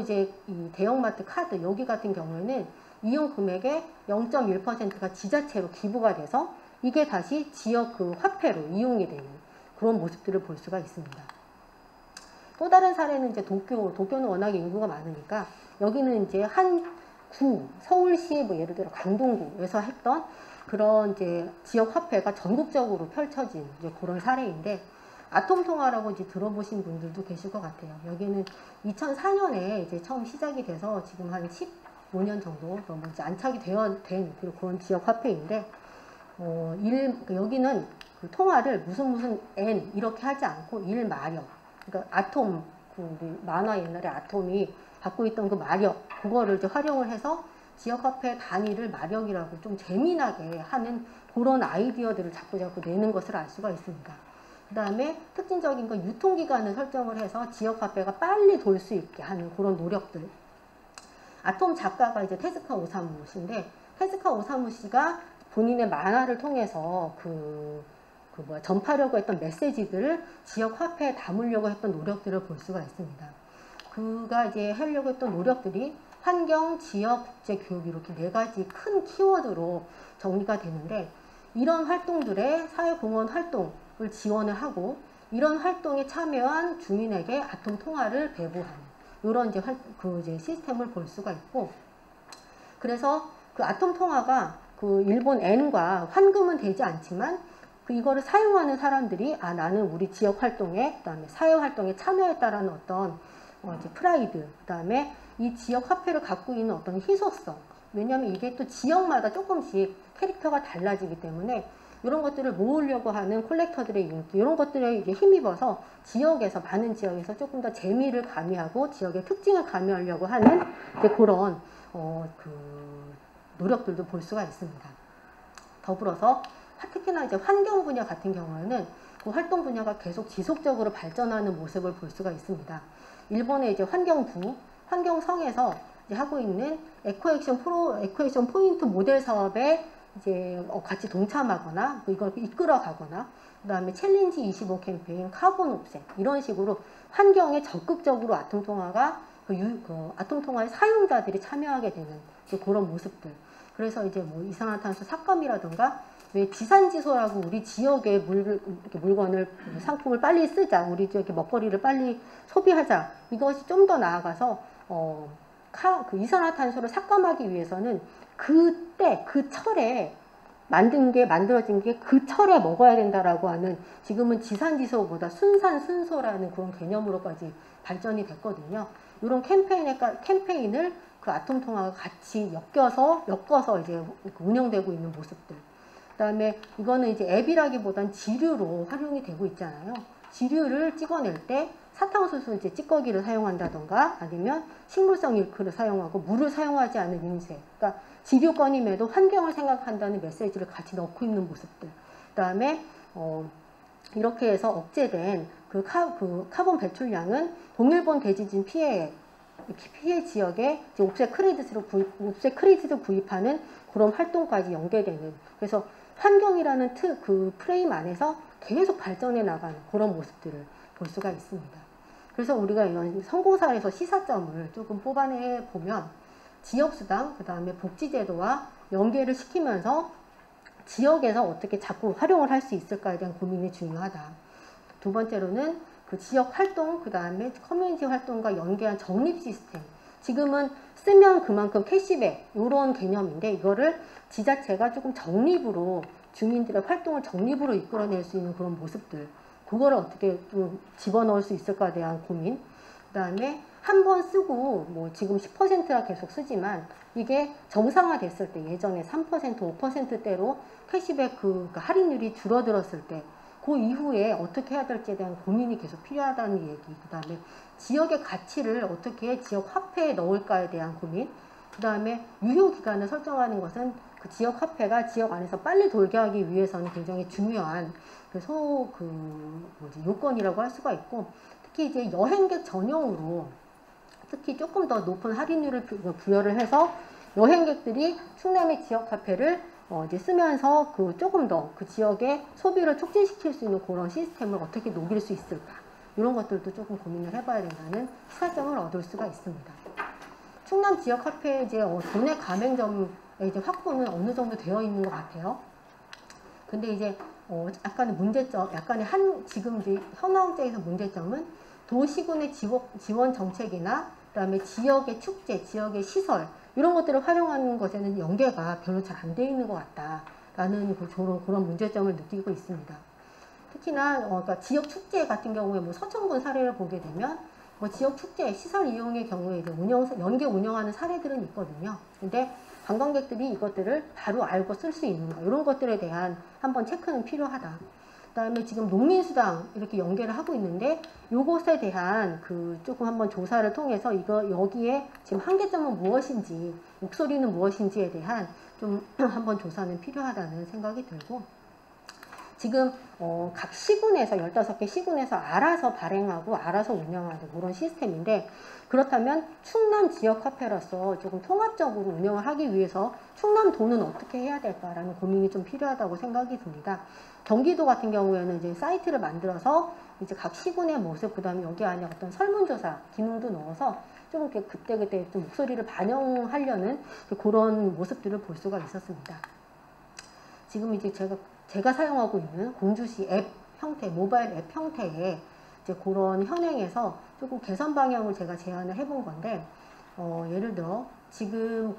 이제 이 대형마트 카드 여기 같은 경우에는 이용 금액의 0.1%가 지자체로 기부가 돼서 이게 다시 지역 그 화폐로 이용이 되는 그런 모습들을 볼 수가 있습니다. 또 다른 사례는 이제 도쿄는 워낙에 인구가 많으니까 여기는 이제 한 구, 서울시 뭐 예를 들어 강동구에서 했던 그런 이제 지역 화폐가 전국적으로 펼쳐진 이제 그런 사례인데 아톰통화라고 이제 들어보신 분들도 계실 것 같아요. 여기는 2004년에 이제 처음 시작이 돼서 지금 한 15년 정도 너무 이제 안착이 된 그런 지역 화폐인데 여기는 그 통화를 무슨 N 이렇게 하지 않고 1마력, 그러니까 아톰, 우리 만화 옛날에 아톰이 갖고 있던 그 마력, 그거를 이제 활용을 해서 지역화폐 단위를 마력이라고 좀 재미나게 하는 그런 아이디어들을 자꾸 내는 것을 알 수가 있습니다. 그 다음에 특징적인 건 유통기간을 설정을 해서 지역화폐가 빨리 돌 수 있게 하는 그런 노력들. 아톰 작가가 이제 테즈카 오사무 씨인데, 테즈카 오사무 씨가 본인의 만화를 통해서 전파하려고 했던 메시지들을 지역 화폐에 담으려고 했던 노력들을 볼 수가 있습니다. 그가 이제 하려고 했던 노력들이 환경, 지역, 국제, 교육 이렇게 4가지 큰 키워드로 정리가 되는데 이런 활동들의 사회공헌 활동을 지원을 하고 이런 활동에 참여한 주민에게 아톰 통화를 배부하는 이런 이제 시스템을 볼 수가 있고 그래서 그 아톰 통화가 그 일본 엔과 환금은 되지 않지만 이거를 사용하는 사람들이 나는 우리 지역 활동에 그다음에 사회 활동에 참여했다라는 어떤 이제 프라이드 그다음에 이 지역 화폐를 갖고 있는 어떤 희소성 왜냐하면 이게 또 지역마다 조금씩 캐릭터가 달라지기 때문에 이런 것들을 모으려고 하는 콜렉터들의 인기 이런 것들에 이제 힘입어서 지역에서 많은 지역에서 조금 더 재미를 가미하고 지역의 특징을 가미하려고 하는 이제 그런 노력들도 볼 수가 있습니다. 더불어서 특히나 이제 환경 분야 같은 경우에는 그 활동 분야가 계속 지속적으로 발전하는 모습을 볼 수가 있습니다. 일본의 이제 환경부, 환경성에서 이제 하고 있는 에코액션 포인트 모델 사업에 이제 같이 동참하거나 이걸 이끌어가거나 그다음에 챌린지 25 캠페인, 카본 옵셋 이런 식으로 환경에 적극적으로 아톰 통화가 아톰 통화의 사용자들이 참여하게 되는 그런 모습들. 그래서 이제 뭐 이산화탄소 삭감이라든가 왜 지산지소라고 우리 지역의 물건을 상품을 빨리 쓰자 우리 지역의 먹거리를 빨리 소비하자 이것이 좀 더 나아가서 그 이산화탄소를 삭감하기 위해서는 그때 그 철에 만들어진 게 그 철에 먹어야 된다라고 하는 지금은 지산지소보다 순산순소라는 그런 개념으로까지 발전이 됐거든요. 이런 캠페인을 그 아톰 통화가 같이 엮어서 이제 운영되고 있는 모습들. 그다음에 이거는 이제 앱이라기보단 지류로 활용이 되고 있잖아요. 지류를 찍어낼 때 사탕수수 이제 찌꺼기를 사용한다던가 아니면 식물성 잉크를 사용하고 물을 사용하지 않은 인쇄. 그러니까 지류건임에도 환경을 생각한다는 메시지를 같이 넣고 있는 모습들. 그다음에 이렇게 해서 억제된 그 카본 배출량은 동일본 대지진 피해 지역에 옵셋 크레딧을 구입하는 그런 활동까지 연계되는 그래서 환경이라는 그 프레임 안에서 계속 발전해 나가는 그런 모습들을 볼 수가 있습니다. 그래서 우리가 이런 성공사에서 시사점을 조금 뽑아내 보면 지역수당, 그 다음에 복지제도와 연계를 시키면서 지역에서 어떻게 자꾸 활용을 할 수 있을까에 대한 고민이 중요하다. 두 번째로는 그 지역 활동, 그 다음에 커뮤니티 활동과 연계한 적립 시스템. 지금은 쓰면 그만큼 캐시백 이런 개념인데 이거를 지자체가 조금 적립으로 주민들의 활동을 적립으로 이끌어낼 수 있는 그런 모습들. 그거를 어떻게 좀 집어넣을 수 있을까에 대한 고민. 그 다음에 한 번 쓰고 뭐 지금 10%라 계속 쓰지만 이게 정상화됐을 때 예전에 3%, 5%대로 캐시백 그 할인율이 줄어들었을 때 그 이후에 어떻게 해야 될지에 대한 고민이 계속 필요하다는 얘기. 그 다음에 지역의 가치를 어떻게 지역 화폐에 넣을까에 대한 고민. 그 다음에 유효 기간을 설정하는 것은 그 지역 화폐가 지역 안에서 빨리 돌게 하기 위해서는 굉장히 중요한 요건이라고 할 수가 있고, 특히 이제 여행객 전용으로 특히 조금 더 높은 할인율을 부여를 해서 여행객들이 충남의 지역 화폐를 이제 쓰면서 조금 더 그 지역의 소비를 촉진시킬 수 있는 그런 시스템을 어떻게 녹일 수 있을까, 이런 것들도 조금 고민을 해봐야 된다는 시사점을 얻을 수가 있습니다. 충남 지역 화폐 이제 도내 가맹점의 이제 확보는 어느 정도 되어 있는 것 같아요. 근데 이제 약간의 문제점, 지금 이제 현황적에서 문제점은 도시군의 지원 정책이나 그다음에 지역의 축제, 지역의 시설 이런 것들을 활용하는 것에는 연계가 별로 잘 안 돼 있는 것 같다라는 그런 문제점을 느끼고 있습니다. 특히나 그러니까 지역 축제 같은 경우에 뭐 서천군 사례를 보게 되면 뭐 지역 축제 시설 이용의 경우에 이제 연계 운영하는 사례들은 있거든요. 근데 관광객들이 이것들을 바로 알고 쓸 수 있는가, 이런 것들에 대한 한번 체크는 필요하다. 그 다음에 지금 농민수당 이렇게 연계를 하고 있는데 요것에 대한 조금 한번 조사를 통해서 여기에 지금 한계점은 무엇인지, 목소리는 무엇인지에 대한 좀 한번 조사는 필요하다는 생각이 들고, 지금 각 시군에서 15개 시군에서 알아서 발행하고 알아서 운영하는 그런 시스템인데, 그렇다면 충남 지역 화폐로서 조금 통합적으로 운영을 하기 위해서 충남 도는 어떻게 해야 될까라는 고민이 좀 필요하다고 생각이 듭니다. 경기도 같은 경우에는 이제 사이트를 만들어서 이제 각 시군의 모습, 그 다음에 여기 안에 어떤 설문조사 기능도 넣어서 좀 그때그때 좀 목소리를 반영하려는 그런 모습들을 볼 수가 있었습니다. 지금 이제 제가 사용하고 있는 공주시 앱 형태, 모바일 앱 형태의 이제 그런 현행에서 조금 개선 방향을 제가 제안을 해본 건데, 예를 들어 지금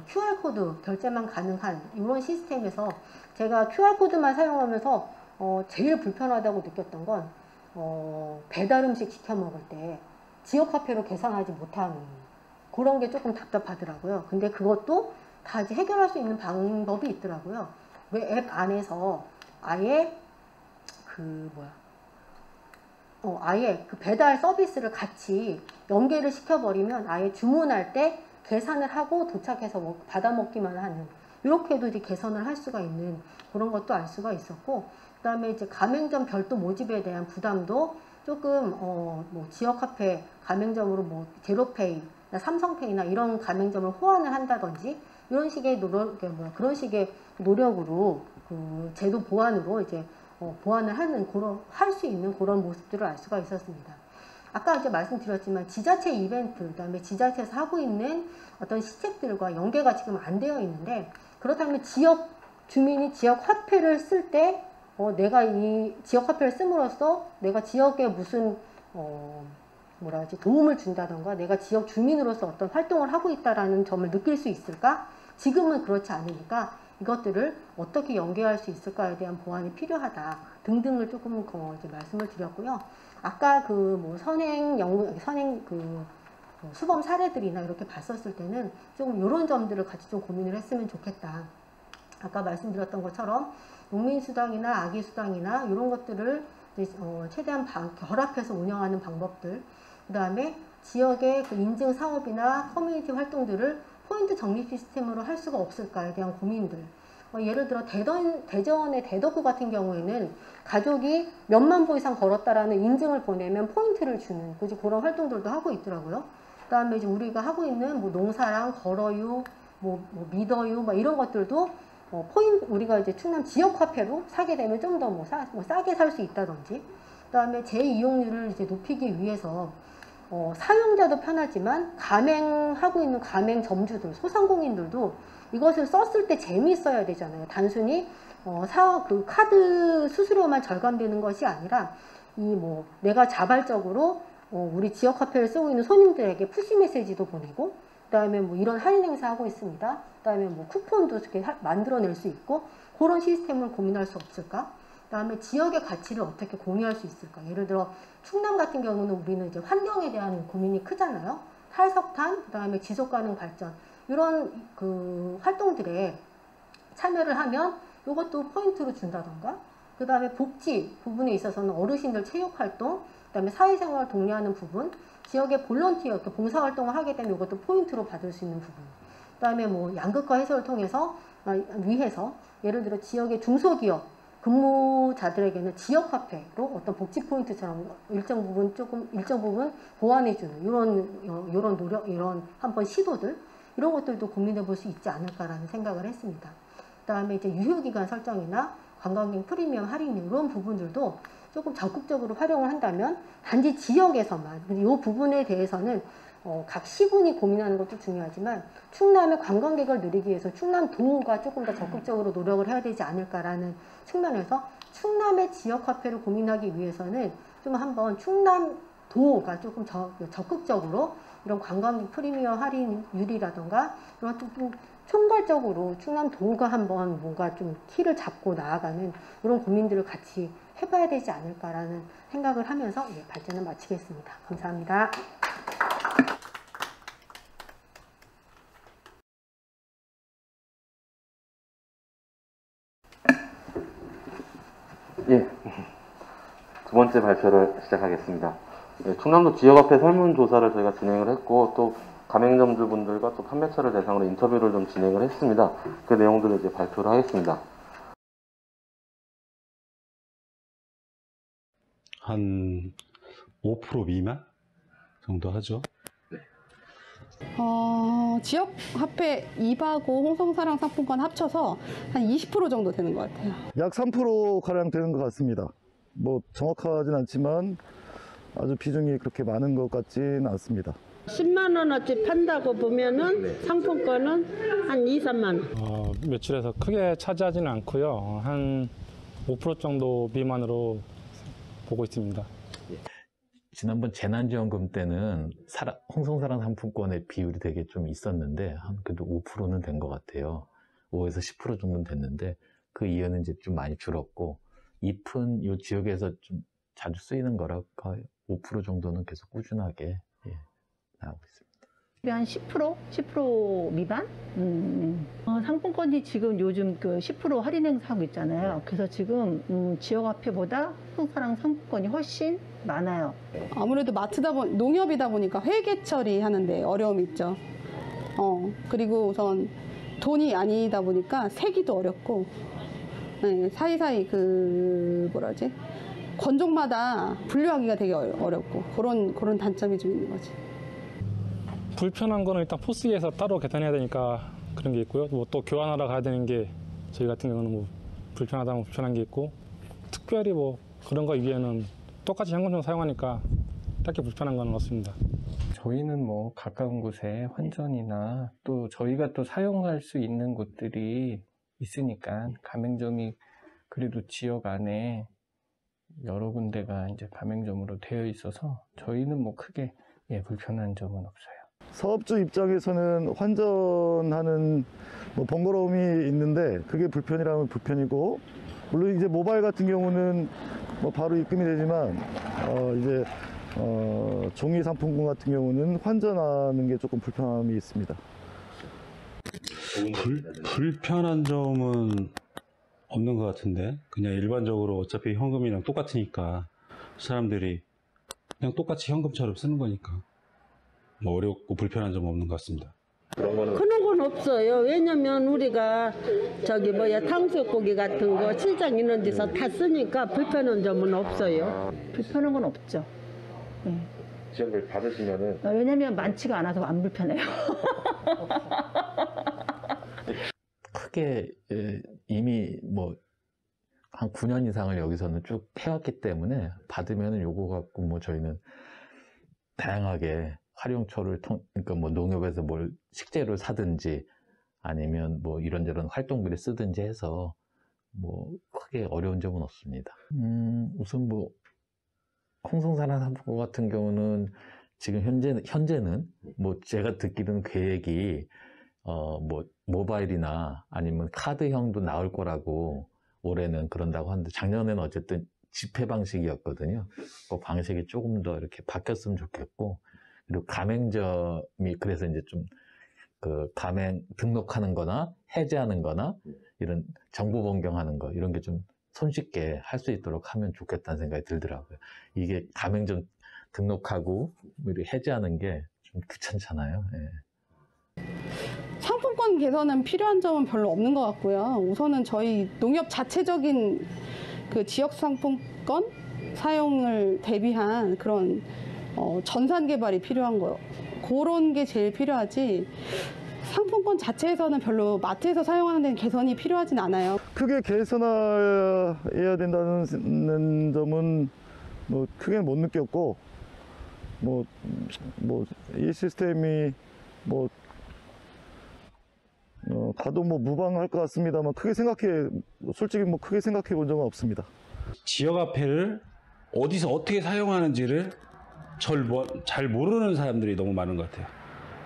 QR코드 결제만 가능한 이런 시스템에서 제가 QR코드만 사용하면서 제일 불편하다고 느꼈던 건 배달 음식 시켜 먹을 때 지역 화폐로 계산하지 못하는 그런 게 조금 답답하더라고요. 근데 그것도 다 이제 해결할 수 있는 방법이 있더라고요. 왜 앱 안에서 아예 아예 배달 서비스를 같이 연계를 시켜버리면 아예 주문할 때 계산을 하고 도착해서 받아 먹기만 하는, 이렇게도 이제 개선을 할 수가 있는 그런 것도 알 수가 있었고, 그 다음에 이제 가맹점 별도 모집에 대한 부담도 조금 뭐 지역화폐 가맹점으로 뭐 제로페이나 삼성페이나 이런 가맹점을 호환을 한다든지 이런 식의 그런 식의 노력으로 제도 보완으로 이제 보완을 할 수 있는 그런 모습들을 알 수가 있었습니다. 아까 이제 말씀드렸지만 지자체 이벤트, 그다음에 지자체에서 하고 있는 어떤 시책들과 연계가 지금 안 되어 있는데, 그렇다면 지역 주민이 지역 화폐를 쓸 때 내가 이 지역 화폐를 씀으로써 내가 지역에 무슨 도움을 준다던가 내가 지역 주민으로서 어떤 활동을 하고 있다라는 점을 느낄 수 있을까? 지금은 그렇지 않으니까 이것들을 어떻게 연계할 수 있을까에 대한 보완이 필요하다 등등을 조금 이제 말씀을 드렸고요. 아까 수범 사례들이나 이렇게 봤었을 때는 조금 이런 점들을 같이 좀 고민을 했으면 좋겠다. 아까 말씀드렸던 것처럼 농민수당이나 아기수당이나 이런 것들을 이제 최대한 결합해서 운영하는 방법들, 그 다음에 지역의 인증 사업이나 커뮤니티 활동들을 포인트 적립 시스템으로 할 수가 없을까에 대한 고민들. 예를 들어 대전의 대덕구 같은 경우에는 가족이 몇만 보 이상 걸었다라는 인증을 보내면 포인트를 주는 그런 활동들도 하고 있더라고요. 그 다음에 이제 우리가 하고 있는 농사랑 걸어유, 믿어유 이런 것들도 우리가 이제 충남 지역 화폐로 사게 되면 좀 더 싸게 살 수 있다든지, 그 다음에 재이용률을 이제 높이기 위해서 사용자도 편하지만 가맹하고 있는 가맹점주들, 소상공인들도 이것을 썼을 때 재미있어야 되잖아요. 단순히 카드 수수료만 절감되는 것이 아니라 이 뭐 내가 자발적으로 우리 지역 카페를 쓰고 있는 손님들에게 푸시 메시지도 보내고, 그다음에 뭐 이런 할인 행사 하고 있습니다. 그다음에 뭐 쿠폰도 이렇게 만들어낼 수 있고, 그런 시스템을 고민할 수 없을까? 그다음에 지역의 가치를 어떻게 공유할 수 있을까? 예를 들어 충남 같은 경우는 우리는 이제 환경에 대한 고민이 크잖아요. 탈석탄, 그다음에 지속가능 발전, 이런 그 활동들에 참여를 하면 이것도 포인트로 준다던가, 그 다음에 복지 부분에 있어서는 어르신들 체육활동, 그 다음에 사회생활 독려하는 부분, 지역의 볼런티어, 봉사활동을 하게 되면 이것도 포인트로 받을 수 있는 부분, 그 다음에 뭐 양극화 해소를 통해서 위해서 예를 들어 지역의 중소기업 근무자들에게는 지역 카페로 어떤 복지 포인트처럼 일정 부분 보완해주는 이런 노력, 이런 한번 시도들, 이런 것들도 고민해 볼 수 있지 않을까라는 생각을 했습니다. 그 다음에 이제 유효기간 설정이나 관광객 프리미엄 할인 이런 부분들도 조금 적극적으로 활용을 한다면, 단지 지역에서만, 이 부분에 대해서는 각 시군이 고민하는 것도 중요하지만 충남의 관광객을 늘리기 위해서 충남도가 조금 더 적극적으로 노력을 해야 되지 않을까라는 측면에서 충남의 지역 카페를 고민하기 위해서는 좀 한번 충남도가 조금 적극적으로 이런 관광객 프리미엄 할인율이라던가 이런 좀 총괄적으로 충남도가 한번 뭔가 좀 키를 잡고 나아가는 이런 고민들을 같이 해봐야 되지 않을까라는 생각을 하면서 발제는 마치겠습니다. 감사합니다. 예, 두 번째 발표를 시작하겠습니다. 예, 충남도 지역화폐 설문조사를 저희가 진행을 했고, 또 가맹점주분들과 또 판매처를 대상으로 인터뷰를 좀 진행을 했습니다. 그 내용들을 이제 발표를 하겠습니다. 한 5% 미만 정도 하죠. 지역 화폐 2바고 홍성사랑 상품권 합쳐서 한 20% 정도 되는 것 같아요. 약 3% 가량 되는 것 같습니다. 뭐 정확하진 않지만 아주 비중이 그렇게 많은 것 같지는 않습니다. 10만 원어치 판다고 보면은 상품권은 한 2, 3만 원. 매출에서 크게 차지하지는 않고요. 한 5% 정도 미만으로 보고 있습니다. 지난번 재난지원금 때는 홍성사랑 상품권의 비율이 되게 좀 있었는데 그래도 5%는 된 것 같아요. 5에서 10% 정도는 됐는데 그 이후에는 이제 좀 많이 줄었고, 잎은 이 지역에서 좀 자주 쓰이는 거라 5% 정도는 계속 꾸준하게 나오고 있습니다. 한 10%? 10% 미만? 상품권이 지금 요즘 그 10% 할인 행사하고 있잖아요. 그래서 지금 지역화폐보다 홍성사랑 상품권이 훨씬 많아요. 아무래도 농협이다 보니까 회계 처리하는데 어려움이 있죠. 그리고 우선 돈이 아니다 보니까 세기도 어렵고, 사이사이 건종마다 분류하기가 되게 어렵고, 그런 단점이 좀 있는 거지. 불편한 거는 일단 포스기에서 따로 계산해야 되니까 그런 게 있고요. 뭐 또 교환하러 가야 되는 게 저희 같은 경우는 뭐 불편하다면 불편한 게 있고, 특별히 뭐 그런 거 위에는 똑같이 현금성 사용하니까 딱히 불편한 건 없습니다. 저희는 뭐 가까운 곳에 환전이나 또 저희가 또 사용할 수 있는 곳들이 있으니까, 가맹점이 그래도 지역 안에 여러 군데가 이제 가맹점으로 되어 있어서 저희는 뭐 크게 불편한 점은 없어요. 사업주 입장에서는 환전하는 번거로움이 있는데 그게 불편이라면 불편이고, 물론 이제 모바일 같은 경우는 바로 입금이 되지만 이제 종이 상품권 같은 경우는 환전하는 게 조금 불편함이 있습니다. 불편한 점은 없는 것 같은데, 그냥 일반적으로 어차피 현금이랑 똑같으니까 사람들이 그냥 똑같이 현금처럼 쓰는 거니까 뭐 어렵고 불편한 점은 없는 것 같습니다. 그런 건 없어요. 왜냐면 우리가 탕수육고기 같은 거 출장 있는 데서 다 쓰니까 불편한 점은 없어요. 불편한 건 없죠. 지역을 받으시면은, 왜냐면 많지가 않아서 안 불편해요. 크게 이미 뭐 한 9년 이상을 여기서는 쭉 해왔기 때문에 받으면 요거 갖고 뭐 저희는 다양하게 활용처를 그러니까 뭐 농협에서 뭘 식재료를 사든지 아니면 뭐 이런저런 활동비를 쓰든지 해서 뭐 크게 어려운 점은 없습니다. 우선 뭐 홍성사랑 상품권 같은 경우는 지금 현재는 뭐 제가 듣기로는 계획이 뭐 모바일이나 아니면 카드형도 나올 거라고 올해는 그런다고 하는데 작년에는 어쨌든 지폐 방식이었거든요. 그 방식이 조금 더 이렇게 바뀌었으면 좋겠고, 그리고 가맹점이 그래서 이제 좀 그 가맹 등록하는 거나 해제하는 거나 이런 정보 변경하는 거 이런 게 좀 손쉽게 할 수 있도록 하면 좋겠다는 생각이 들더라고요. 이게 가맹점 등록하고 해제하는 게 좀 귀찮잖아요. 예. 상품권 개선은 필요한 점은 별로 없는 것 같고요. 우선은 저희 농협 자체적인 그 지역 상품권 사용을 대비한 그런 전산 개발이 필요한 거예요. 그런 게 제일 필요하지. 상품권 자체에서는 별로 마트에서 사용하는 데는 개선이 필요하진 않아요. 크게 개선해야 된다는 점은 뭐 크게 못 느꼈고, 이 시스템이 가도 무방할 것 같습니다만 솔직히 크게 생각해 본 적은 없습니다. 지역화폐를 어디서 어떻게 사용하는지를 잘 모르는 사람들이 너무 많은 것 같아요.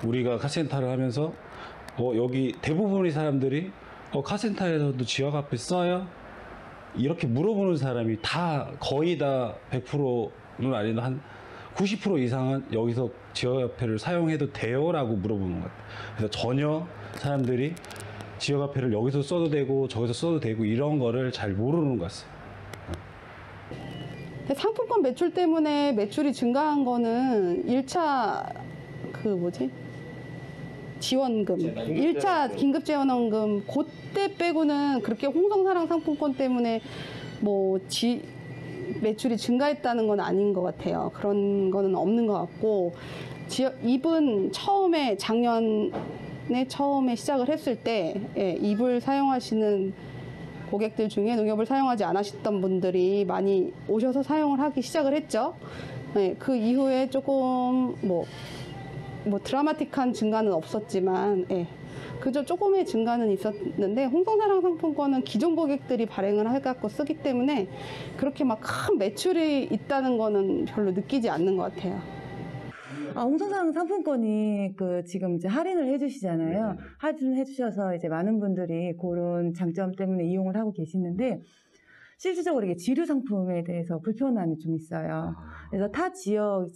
우리가 카센터를 하면서 여기 대부분의 사람들이 카센터에서도 지역화폐 써요? 이렇게 물어보는 사람이 거의 다 100%는 아니도 한 90% 이상은 여기서 지역화폐를 사용해도 돼요? 라고 물어보는 것 같아요. 그래서 전혀 사람들이 지역화폐를 여기서 써도 되고 저기서 써도 되고 이런 거를 잘 모르는 것 같아요. 상품권 매출 때문에 매출이 증가한 거는 1차 지원금, 1차 긴급재원원금 그때 빼고는 그렇게 홍성사랑 상품권 때문에 매출이 증가했다는 건 아닌 것 같아요. 그런 거는 없는 것 같고, 입은 작년에 처음에 시작을 했을 때 입을 사용하시는 고객들 중에 농협을 사용하지 않으셨던 분들이 많이 오셔서 사용을 하기 시작을 했죠. 그 이후에 조금 드라마틱한 증가는 없었지만 그저 조금의 증가는 있었는데, 홍성사랑 상품권은 기존 고객들이 발행을 해갖고 쓰기 때문에 그렇게 큰 매출이 있다는 거는 별로 느끼지 않는 것 같아요. 홍성사랑 상품권이 지금 이제 할인을 해주시잖아요. 할인을 해주셔서 이제 많은 분들이 그런 장점 때문에 이용을 하고 계시는데, 실질적으로 이게 지류 상품에 대해서 불편함이 좀 있어요. 그래서 타 지역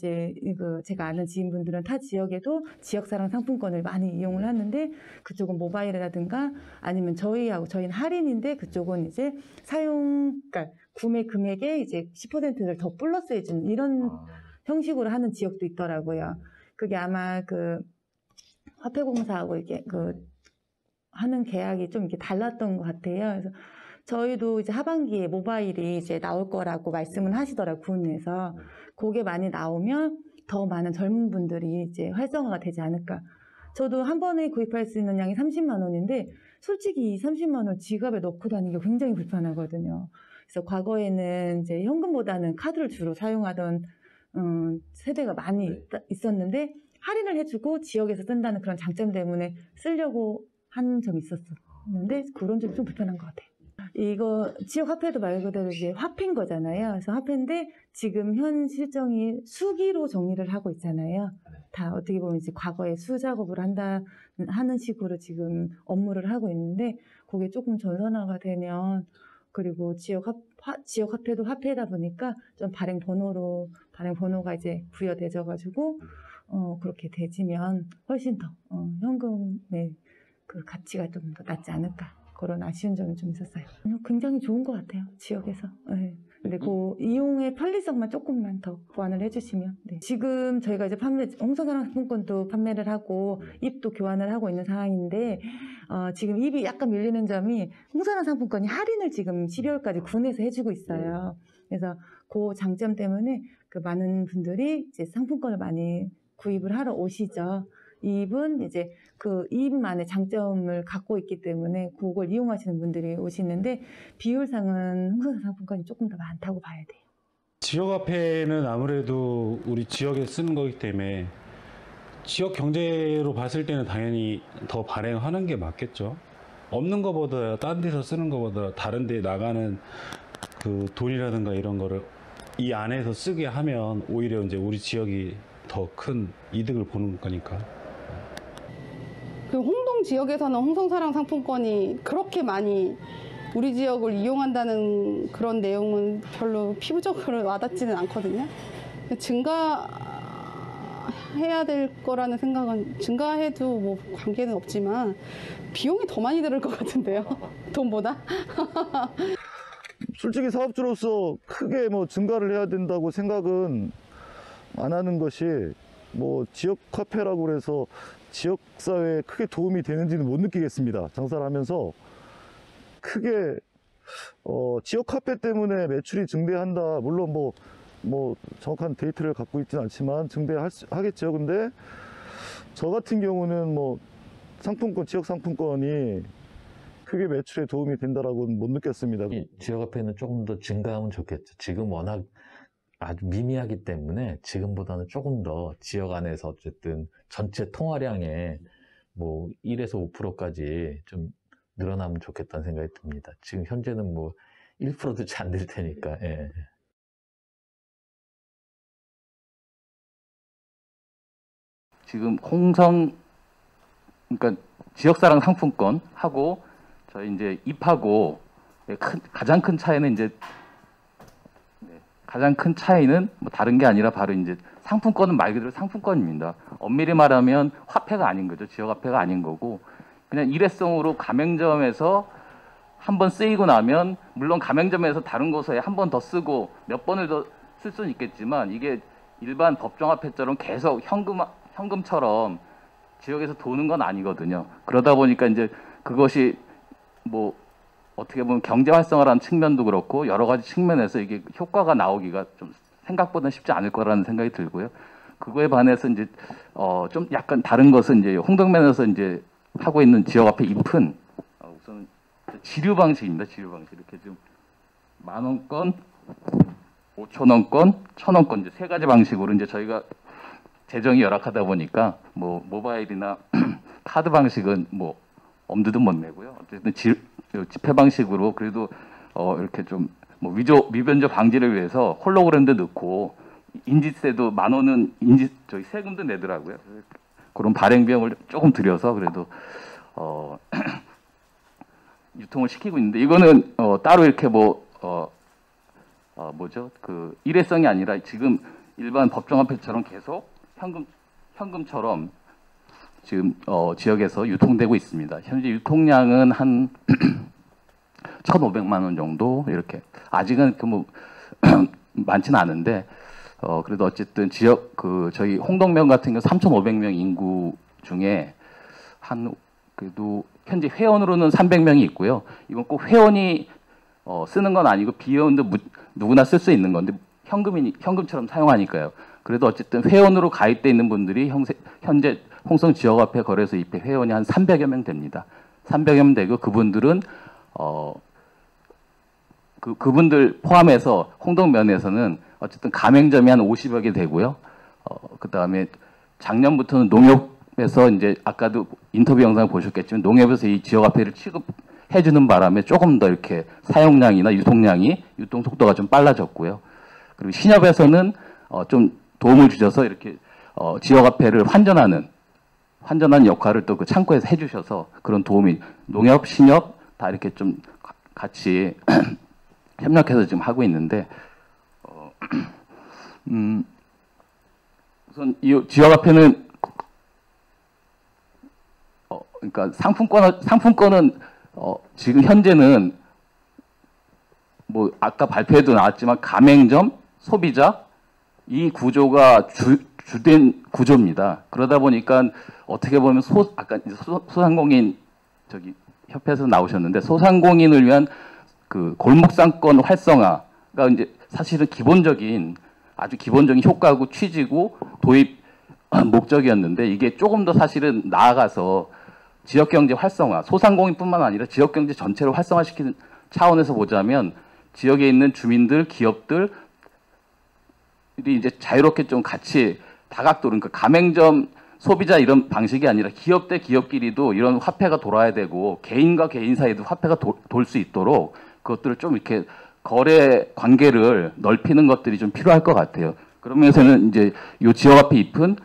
제가 아는 지인분들은 타 지역에도 지역사랑 상품권을 많이 이용을 하는데, 그쪽은 모바일이라든가 아니면 저희는 할인인데 그쪽은 이제 그러니까 구매 금액에 이제 10%를 더 플러스 해주는 이런 형식으로 하는 지역도 있더라고요. 그게 아마 화폐공사하고 이게 하는 계약이 좀 이렇게 달랐던 것 같아요. 그래서 저희도 이제 하반기에 모바일이 이제 나올 거라고 말씀은 하시더라고요, 군에서. 그게 많이 나오면 더 많은 젊은 분들이 이제 활성화가 되지 않을까. 저도 한 번에 구입할 수 있는 양이 30만 원인데, 솔직히 이 30만 원 지갑에 넣고 다니는 게 굉장히 불편하거든요. 그래서 과거에는 이제 현금보다는 카드를 주로 사용하던 세대가 많이 있었는데, 할인을 해주고 지역에서 쓴다는 그런 장점 때문에 쓰려고 한 점이 있었는데, 그런 점이 좀 불편한 것 같아요. 이거 지역 화폐도 말 그대로 이제 화폐인 거잖아요. 그래서 화폐인데 지금 현 실정이 수기로 정리를 하고 있잖아요. 다 어떻게 보면 이제 과거에 수작업을 하는 식으로 지금 업무를 하고 있는데, 그게 조금 전산화가 되면, 그리고 지역 화폐도 화폐다 보니까 좀 발행 번호가 이제 부여되져가지고 그렇게 되지면 훨씬 더 현금의 그 가치가 좀 더 낮지 않을까. 그런 아쉬운 점이 좀 있었어요. 굉장히 좋은 것 같아요, 지역에서. 네. 근데 그 이용의 편리성만 조금만 더 보완을 해주시면. 네. 지금 저희가 이제 홍성사랑 상품권도 판매를 하고 입도 교환을 하고 있는 상황인데, 지금 입이 약간 밀리는 점이, 홍성사랑 상품권이 할인을 지금 12월까지 군에서 해주고 있어요. 그래서 그 장점 때문에 많은 분들이 이제 상품권을 많이 구입을 하러 오시죠. 이입은 이제 이입만의 장점을 갖고 있기 때문에 그걸 이용하시는 분들이 오시는데, 비율상은 홍성사 상품권이 조금 더 많다고 봐야 돼요. 지역화폐는 아무래도 우리 지역에 쓰는 거기 때문에 지역 경제로 봤을 때는 당연히 더 발행하는 게 맞겠죠. 없는 것보다, 다른 데서 쓰는 것보다 다른 데 나가는 그 돈이라든가 이런 거를 이 안에서 쓰게 하면 오히려 이제 우리 지역이 더 큰 이득을 보는 거니까. 그 홍동 지역에서는 홍성사랑 상품권이 그렇게 많이 우리 지역을 이용한다는 그런 내용은 별로 피부적으로 와닿지는 않거든요. 증가해야 될 거라는 생각은, 증가해도 뭐 관계는 없지만 비용이 더 많이 들을 것 같은데요. 돈보다. 솔직히 사업주로서 크게 뭐 증가를 해야 된다고 생각은 안 하는 것이, 뭐 지역 카페라고 그래서 지역 사회에 크게 도움이 되는지는 못 느끼겠습니다. 장사를 하면서 크게 지역 카페 때문에 매출이 증대한다, 물론 뭐 정확한 데이터를 갖고 있지는 않지만 증대하겠죠. 근데 저 같은 경우는 뭐 상품권, 지역 상품권이 크게 매출에 도움이 된다라고는 못 느꼈습니다. 지역 카페는 조금 더 증가하면 좋겠죠. 지금 워낙 아주 미미하기 때문에 지금보다는 조금 더 지역 안에서 어쨌든 전체 통화량의 뭐 1에서 5%까지 좀 늘어나면 좋겠다는 생각이 듭니다. 지금 현재는 뭐 1%도 채 안 될 테니까. 예. 지금 홍성, 그러니까 지역사랑 상품권 하고 저희 이제 입하고 가장 큰 차이는 이제 가장 큰 차이는 뭐 다른 게 아니라 바로 이제 상품권은 말 그대로 상품권입니다. 엄밀히 말하면 화폐가 아닌 거죠. 지역 화폐가 아닌 거고 그냥 일회성으로 가맹점에서 한 번 쓰이고 나면, 물론 가맹점에서 다른 곳에 한 번 더 쓰고 몇 번을 더 쓸 수는 있겠지만 이게 일반 법정화폐처럼 계속 현금처럼 지역에서 도는 건 아니거든요. 그러다 보니까 이제 그것이 뭐 어떻게 보면 경제 활성화라는 측면도 그렇고 여러 가지 측면에서 이게 효과가 나오기가 좀 생각보다 쉽지 않을 거라는 생각이 들고요. 그거에 반해서 이제 좀 약간 다른 것은 이제 홍동면에서 이제 하고 있는 지역화폐 잎은 우선 지류 방식입니다. 지류 방식. 이렇게 좀 10,000원권, 5,000원권, 1,000원권 이제 세 가지 방식으로 이제 저희가 재정이 열악하다 보니까 뭐 모바일이나 카드 방식은 뭐 엄두도 못 내고요. 어쨌든 지폐 방식으로 그래도 이렇게 좀 뭐 미변조 방지를 위해서 홀로그램도 넣고 인지세도 10,000원은 저희 세금도 내더라고요. 그런 발행 비용을 조금 들여서 그래도 유통을 시키고 있는데, 이거는 따로 이렇게 뭐죠? 그 일회성이 아니라 지금 일반 법정화폐처럼 계속 현금처럼 지금 지역에서 유통되고 있습니다. 현재 유통량은 한 1,500만 원 정도, 이렇게 아직은 뭐 많지는 않은데 그래도 어쨌든 지역 저희 홍동면 같은 경우 3,500명 인구 중에 한 그래도 현재 회원으로는 300명이 있고요. 이건 꼭 회원이 쓰는 건 아니고 비회원도 누구나 쓸 수 있는 건데 현금처럼 사용하니까요. 그래도 어쨌든 회원으로 가입돼 있는 분들이 현재 홍성 지역화폐 거래소 입회 회원이 한 300여 명 됩니다. 300여 명 되고 그분들은 그분들 포함해서 홍동면에서는 어쨌든 가맹점이 한 50여 개 되고요. 그 다음에 작년부터는 농협에서 이제 아까도 인터뷰 영상을 보셨겠지만 농협에서 이 지역화폐를 취급해주는 바람에 조금 더 이렇게 사용량이나 유통 속도가 좀 빨라졌고요. 그리고 신협에서는 좀 도움을 주셔서 이렇게 지역화폐를 환전하는 역할을 또 그 창구에서 해주셔서 그런 도움이 농협, 신협 다 이렇게 좀 같이 협력해서 지금 하고 있는데 우선 이 지역화폐는 그러니까 상품권은 지금 현재는 뭐 아까 발표에도 나왔지만 가맹점, 소비자 이 구조가 주된 구조입니다. 그러다 보니까 어떻게 보면 아까 소상공인 협회에서 나오셨는데 소상공인을 위한 그 골목상권 활성화가 이제 사실은 아주 기본적인 효과고 취지고 도입 목적이었는데 이게 조금 더 사실은 나아가서 지역경제 활성화, 소상공인뿐만 아니라 지역경제 전체를 활성화시키는 차원에서 보자면 지역에 있는 주민들, 기업들이 이제 자유롭게 좀 같이 다각도로, 그러니까 가맹점, 소비자 이런 방식이 아니라 기업 대 기업끼리도 이런 화폐가 돌아야 되고 개인과 개인 사이에도 화폐가 돌 수 있도록 그것들을 좀 이렇게 거래 관계를 넓히는 것들이 좀 필요할 것 같아요. 그러면서는 이제 요 지역화폐 잎은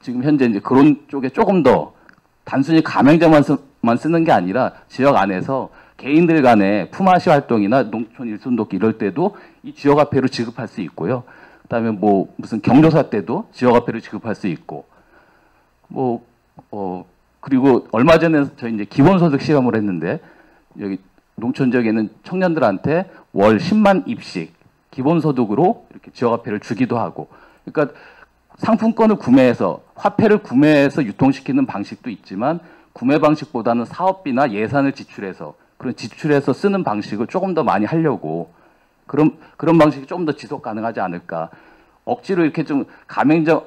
지금 현재 이제 그런 쪽에 조금 더 단순히 가맹점만 쓰는 게 아니라 지역 안에서 개인들 간의 품앗이 활동이나 농촌 일손돕기 이럴 때도 이 지역화폐로 지급할 수 있고요. 그다음에 뭐 무슨 경조사 때도 지역화폐로 지급할 수 있고 그리고 얼마 전에 저희 이제 기본소득 시험을 했는데 여기 농촌 지역에는 청년들한테 월 10만 입씩 기본소득으로 이렇게 지역화폐를 주기도 하고, 그러니까 상품권을 구매해서 화폐를 구매해서 유통시키는 방식도 있지만 구매 방식보다는 사업비나 예산을 지출해서 그런 지출해서 쓰는 방식을 조금 더 많이 하려고 그런 방식이 조금 더 지속 가능하지 않을까. 억지로 이렇게 좀 가맹점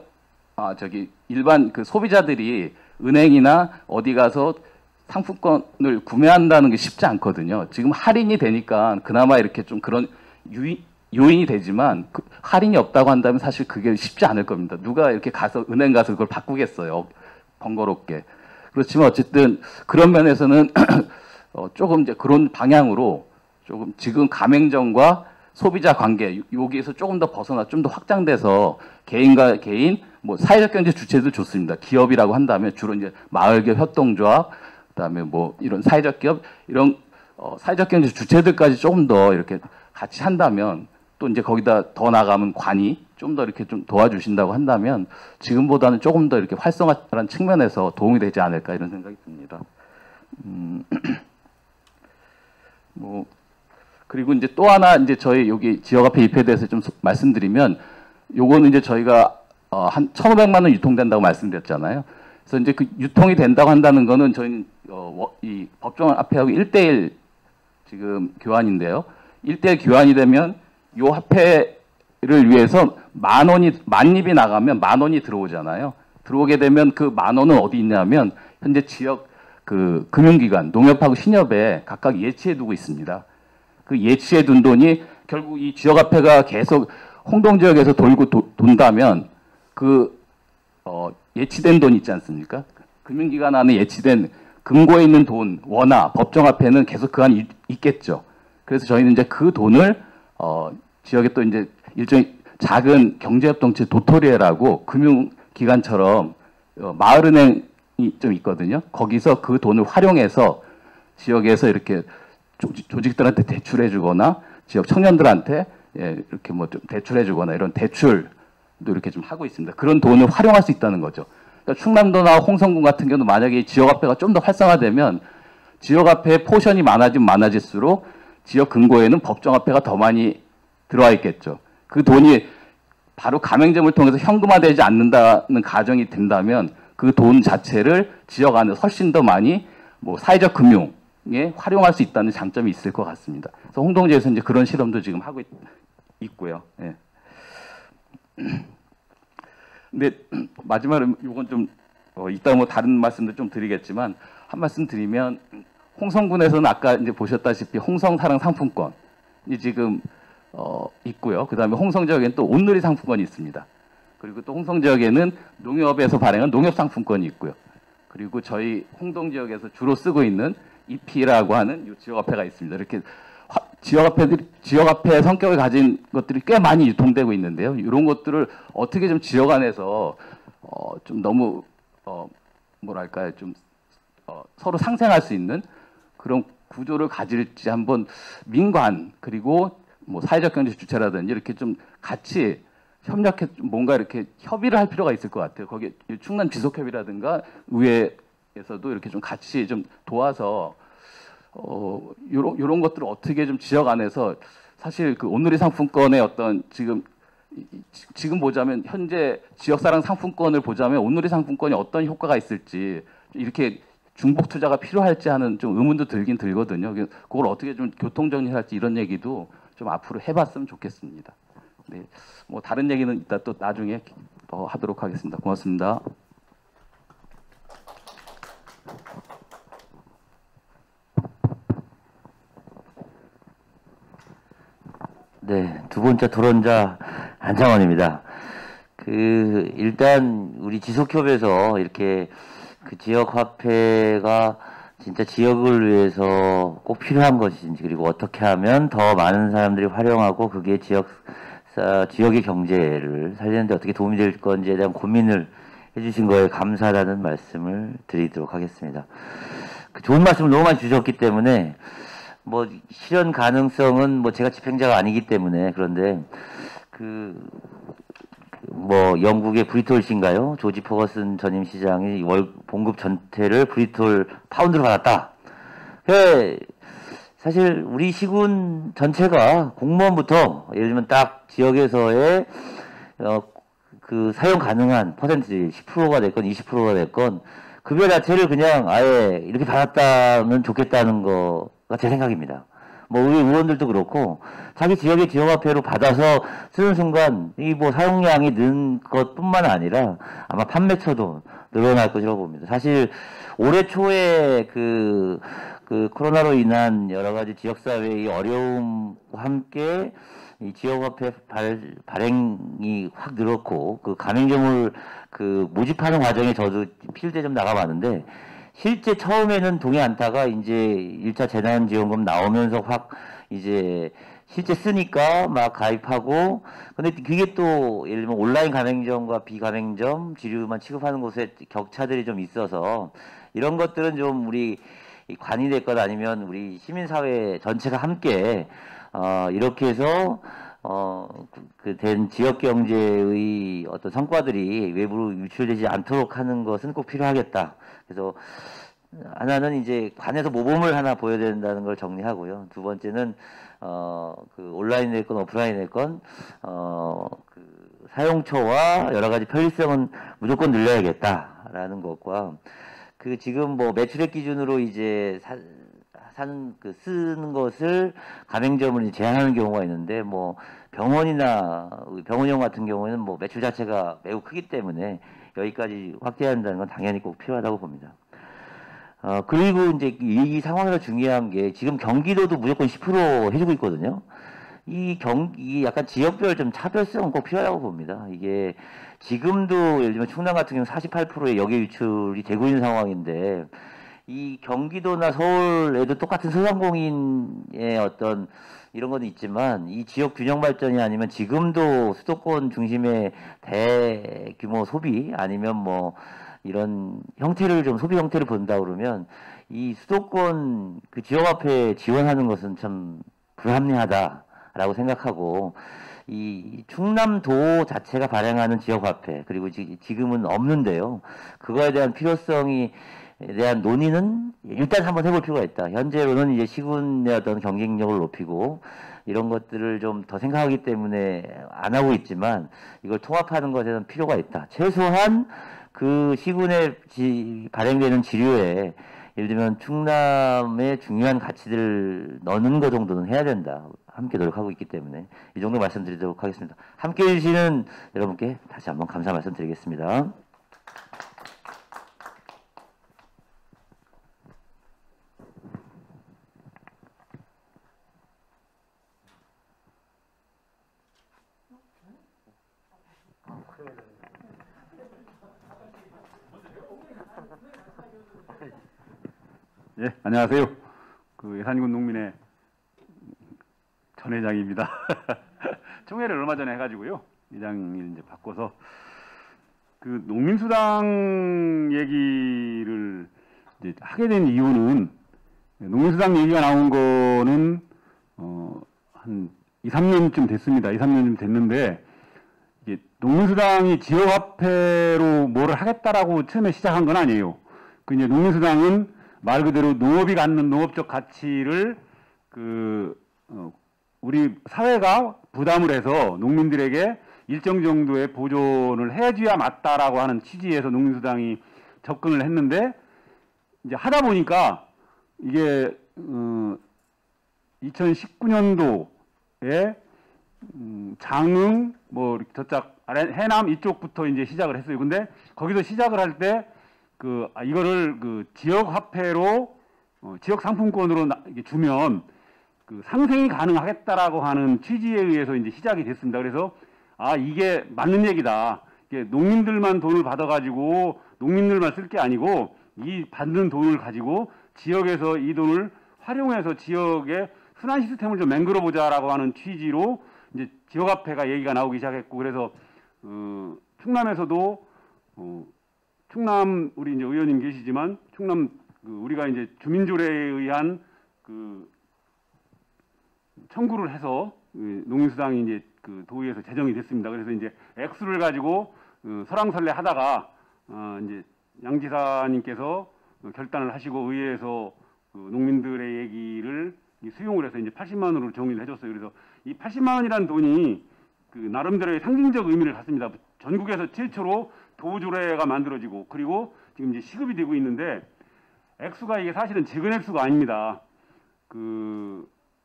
일반 그 소비자들이 은행이나 어디 가서 상품권을 구매한다는 게 쉽지 않거든요. 지금 할인이 되니까 그나마 이렇게 좀 그런 요인이 되지만 할인이 없다고 한다면 사실 그게 쉽지 않을 겁니다. 누가 이렇게 가서 은행 가서 그걸 바꾸겠어요. 번거롭게. 그렇지만 어쨌든 그런 면에서는 조금 이제 그런 방향으로 조금 지금 가맹점과 소비자 관계 여기에서 조금 더 벗어나 좀 더 확장돼서 개인과 개인 뭐 사회적 경제 주체도 좋습니다. 기업이라고 한다면 주로 이제 마을기업 협동조합 그다음에 뭐 이런 사회적 기업 이런 사회적 경제 주체들까지 조금 더 이렇게 같이 한다면 또 이제 거기다 더 나가면 관이 좀 더 이렇게 좀 도와주신다고 한다면 지금보다는 조금 더 이렇게 활성화라는 측면에서 도움이 되지 않을까 이런 생각이 듭니다. 뭐 그리고 이제 또 하나 이제 저희 여기 지역화폐 잎에 대해서 좀 말씀드리면 요거는 이제 저희가 한 1,500만 원 유통된다고 말씀드렸잖아요. 그래서 이제 그 유통이 된다고 한다는 거는 저희는 이 법정화폐하고 1대1 지금 교환인데요. 1대1 교환이 되면 요 화폐를 위해서 만입이 나가면 10,000원이 들어오잖아요. 들어오게 되면 그 10,000원은 어디 있냐면 현재 지역 그 금융기관, 농협하고 신협에 각각 예치해 두고 있습니다. 그 예치해 둔 돈이 결국 이 지역화폐가 계속 홍동 지역에서 돌고 돈다면 그 예치된 돈 있지 않습니까? 금융기관 안에 예치된 금고에 있는 돈, 원화, 법정화폐는 계속 그 안에 있겠죠. 그래서 저희는 이제 그 돈을 지역에 또 이제 일종의 작은 경제협동체 도토리에라고 금융기관처럼 마을은행이 좀 있거든요. 거기서 그 돈을 활용해서 지역에서 이렇게 조직들한테 대출해주거나 지역 청년들한테 이렇게 뭐 좀 대출해주거나 이런 대출도 이렇게 좀 하고 있습니다. 그런 돈을 활용할 수 있다는 거죠. 그러니까 충남도나 홍성군 같은 경우는 만약에 지역화폐가 좀 더 활성화되면 지역화폐의 포션이 많아지면 많아질수록 지역 금고에는 법정화폐가 더 많이 들어와 있겠죠. 그 돈이 바로 가맹점을 통해서 현금화되지 않는다는 가정이 된다면 그 돈 자체를 지역 안에서 훨씬 더 많이 뭐 사회적 금융에 활용할 수 있다는 장점이 있을 것 같습니다. 그래서 홍동지에서 이제 그런 실험도 지금 하고 있고요. 예. 근데 마지막으로 이건 좀 이따 뭐 다른 말씀도 좀 드리겠지만 한 말씀 드리면 홍성군에서는 아까 이제 보셨다시피 홍성사랑 상품권이 지금 있고요. 그다음에 홍성 지역에는 또 온누리 상품권이 있습니다. 그리고 또 홍성 지역에는 농협에서 발행한 농협 상품권이 있고요. 그리고 저희 홍동 지역에서 주로 쓰고 있는 EP라고 하는 이 지역화폐가 있습니다. 이렇게 지역화폐의 성격을 가진 것들이 꽤 많이 유통되고 있는데요. 이런 것들을 어떻게 좀 지역 안에서 좀 너무 뭐랄까요, 좀 서로 상생할 수 있는 그런 구조를 가질지 한번 민관 그리고 뭐 사회적 경제 주체라든지 이렇게 좀 같이 협력해 뭔가 이렇게 협의를 할 필요가 있을 것 같아요. 거기 충남 지속협의라든가 의회에서도 이렇게 좀 같이 좀 도와서 요런 것들을 어떻게 좀 지역 안에서 사실 그 온누리 상품권의 어떤 지금 보자면 현재 지역사랑 상품권을 보자면 온누리 상품권이 어떤 효과가 있을지 이렇게 중복 투자가 필요할지 하는 좀 의문도 들긴 들거든요. 그걸 어떻게 좀 교통 정리할지 이런 얘기도 좀 앞으로 해봤으면 좋겠습니다. 네, 뭐 다른 얘기는 이따 또 나중에 더 하도록 하겠습니다. 고맙습니다. 네, 두 번째 토론자 안창원입니다. 일단 우리 지속협에서 이렇게 그 지역 화폐가 진짜 지역을 위해서 꼭 필요한 것인지, 그리고 어떻게 하면 더 많은 사람들이 활용하고 그게 지역의 경제를 살리는데 어떻게 도움이 될 건지에 대한 고민을 해주신 거에 감사하다는 말씀을 드리도록 하겠습니다. 좋은 말씀을 너무 많이 주셨기 때문에 뭐 실현 가능성은 뭐 제가 집행자가 아니기 때문에, 그런데 뭐 영국의 브리톨시인가요? 조지 퍼거슨 전임 시장이 봉급 전태를 브리톨 파운드로 받았다. 사실 우리 시군 전체가 공무원부터 예를 들면 딱 지역에서의 그 사용 가능한 퍼센트지 10%가 됐건 20%가 됐건 급여 자체를 그냥 아예 이렇게 받았다면 좋겠다는 거가 제 생각입니다. 뭐 우리 의원들도 그렇고 자기 지역의 지역화폐로 받아서 쓰는 순간 이 뭐 사용량이 는 것뿐만 아니라 아마 판매처도 늘어날 것이라고 봅니다. 사실 올해 초에 그 코로나로 인한 여러 가지 지역사회의 어려움과 함께 이 지역화폐 발행이 확 늘었고, 그 가맹점을 모집하는 과정에 저도 필드에 좀 나가봤는데, 실제 처음에는 동의 않다가 이제 1차 재난지원금 나오면서 확 이제 실제 쓰니까 막 가입하고, 근데 그게 또 예를 들면 온라인 가맹점과 비가맹점 지류만 취급하는 곳에 격차들이 좀 있어서 이런 것들은 좀 우리 관이 됐거나 아니면 우리 시민사회 전체가 함께 이렇게 해서 된 지역 경제의 어떤 성과들이 외부로 유출되지 않도록 하는 것은 꼭 필요하겠다. 그래서 하나는 이제 관에서 모범을 하나 보여야 된다는 걸 정리하고요. 두 번째는 온라인 됐건 오프라인 됐건 사용처와 여러 가지 편리성은 무조건 늘려야겠다라는 것과 지금 뭐 매출액 기준으로 이제 쓰는 것을 가맹점을 제한하는 경우가 있는데, 뭐 병원형 같은 경우에는 뭐 매출 자체가 매우 크기 때문에 여기까지 확대한다는 건 당연히 꼭 필요하다고 봅니다. 그리고 이제 이 상황에서 중요한 게 지금 경기도도 무조건 10% 해주고 있거든요. 이 약간 지역별 좀 차별성은 꼭 필요하다고 봅니다. 이게 지금도 예를 들면 충남 같은 경우 48%의 역외 유출이 되고 있는 상황인데, 이 경기도나 서울에도 똑같은 소상공인의 어떤 이런 건 있지만 이 지역 균형 발전이 아니면 지금도 수도권 중심의 대규모 소비 아니면 뭐 이런 형태를 좀 소비 형태를 본다 그러면 이 수도권 지역화폐 지원하는 것은 참 불합리하다라고 생각하고, 이 충남도 자체가 발행하는 지역화폐, 그리고 지금은 없는데요. 그거에 대한 필요성이 대한 논의는 일단 한번 해볼 필요가 있다. 현재로는 이제 시군의 어떤 경쟁력을 높이고 이런 것들을 좀 더 생각하기 때문에 안 하고 있지만 이걸 통합하는 것에는 필요가 있다. 최소한 그 시군에 발행되는 지류에 예를 들면 충남의 중요한 가치들을 넣는 것 정도는 해야 된다. 함께 노력하고 있기 때문에 이 정도 말씀드리도록 하겠습니다. 함께 해주시는 여러분께 다시 한번 감사 말씀드리겠습니다. 예, 안녕하세요. 예산군 농민의 전 회장입니다. 총회를 얼마 전에 해가지고요. 회장을 이제 바꿔서 농민수당 얘기를 이제 하게 된 이유는, 농민수당 얘기가 나온 거는 한 2, 3년쯤 됐습니다. 2, 3년쯤 됐는데, 이게 농민수당이 지역화폐로 뭐를 하겠다라고 처음에 시작한 건 아니에요. 이제 농민수당은 말 그대로 농업이 갖는 농업적 가치를 우리 사회가 부담을 해서 농민들에게 일정 정도의 보존을 해줘야 맞다라고 하는 취지에서 농민수당이 접근을 했는데, 이제 하다 보니까 이게 2019년도에 장흥 뭐 저쪽 해남 이쪽부터 이제 시작을 했어요. 근데 거기서 시작을 할 때 이거를 지역 화폐로 지역 상품권으로 주면 상생이 가능하겠다라고 하는 취지에 의해서 이제 시작이 됐습니다. 그래서 이게 맞는 얘기다. 이게 농민들만 돈을 받아가지고 농민들만 쓸 게 아니고 이 받는 돈을 가지고 지역에서 이 돈을 활용해서 지역의 순환 시스템을 좀 맹글어 보자라고 하는 취지로 이제 지역화폐가 얘기가 나오기 시작했고, 그래서 충남에서도 충남 우리 이제 의원님 계시지만 충남 우리가 이제 주민조례에 의한 청구를 해서 농민수당이 이제 도의에서 제정이 됐습니다. 그래서 이제 액수를 가지고 설왕설래 하다가 이제 양 지사님께서 결단을 하시고 의회에서 농민들의 얘기를 수용을 해서 이제 80만 원으로 정리를 해줬어요. 그래서 이 80만 원이라는 돈이 나름대로의 상징적 의미를 갖습니다. 전국에서 최초로 도조례가 만들어지고, 그리고 지금 이제 시급이 되고 있는데, 액수가 이게 사실은 적은 액수가 아닙니다.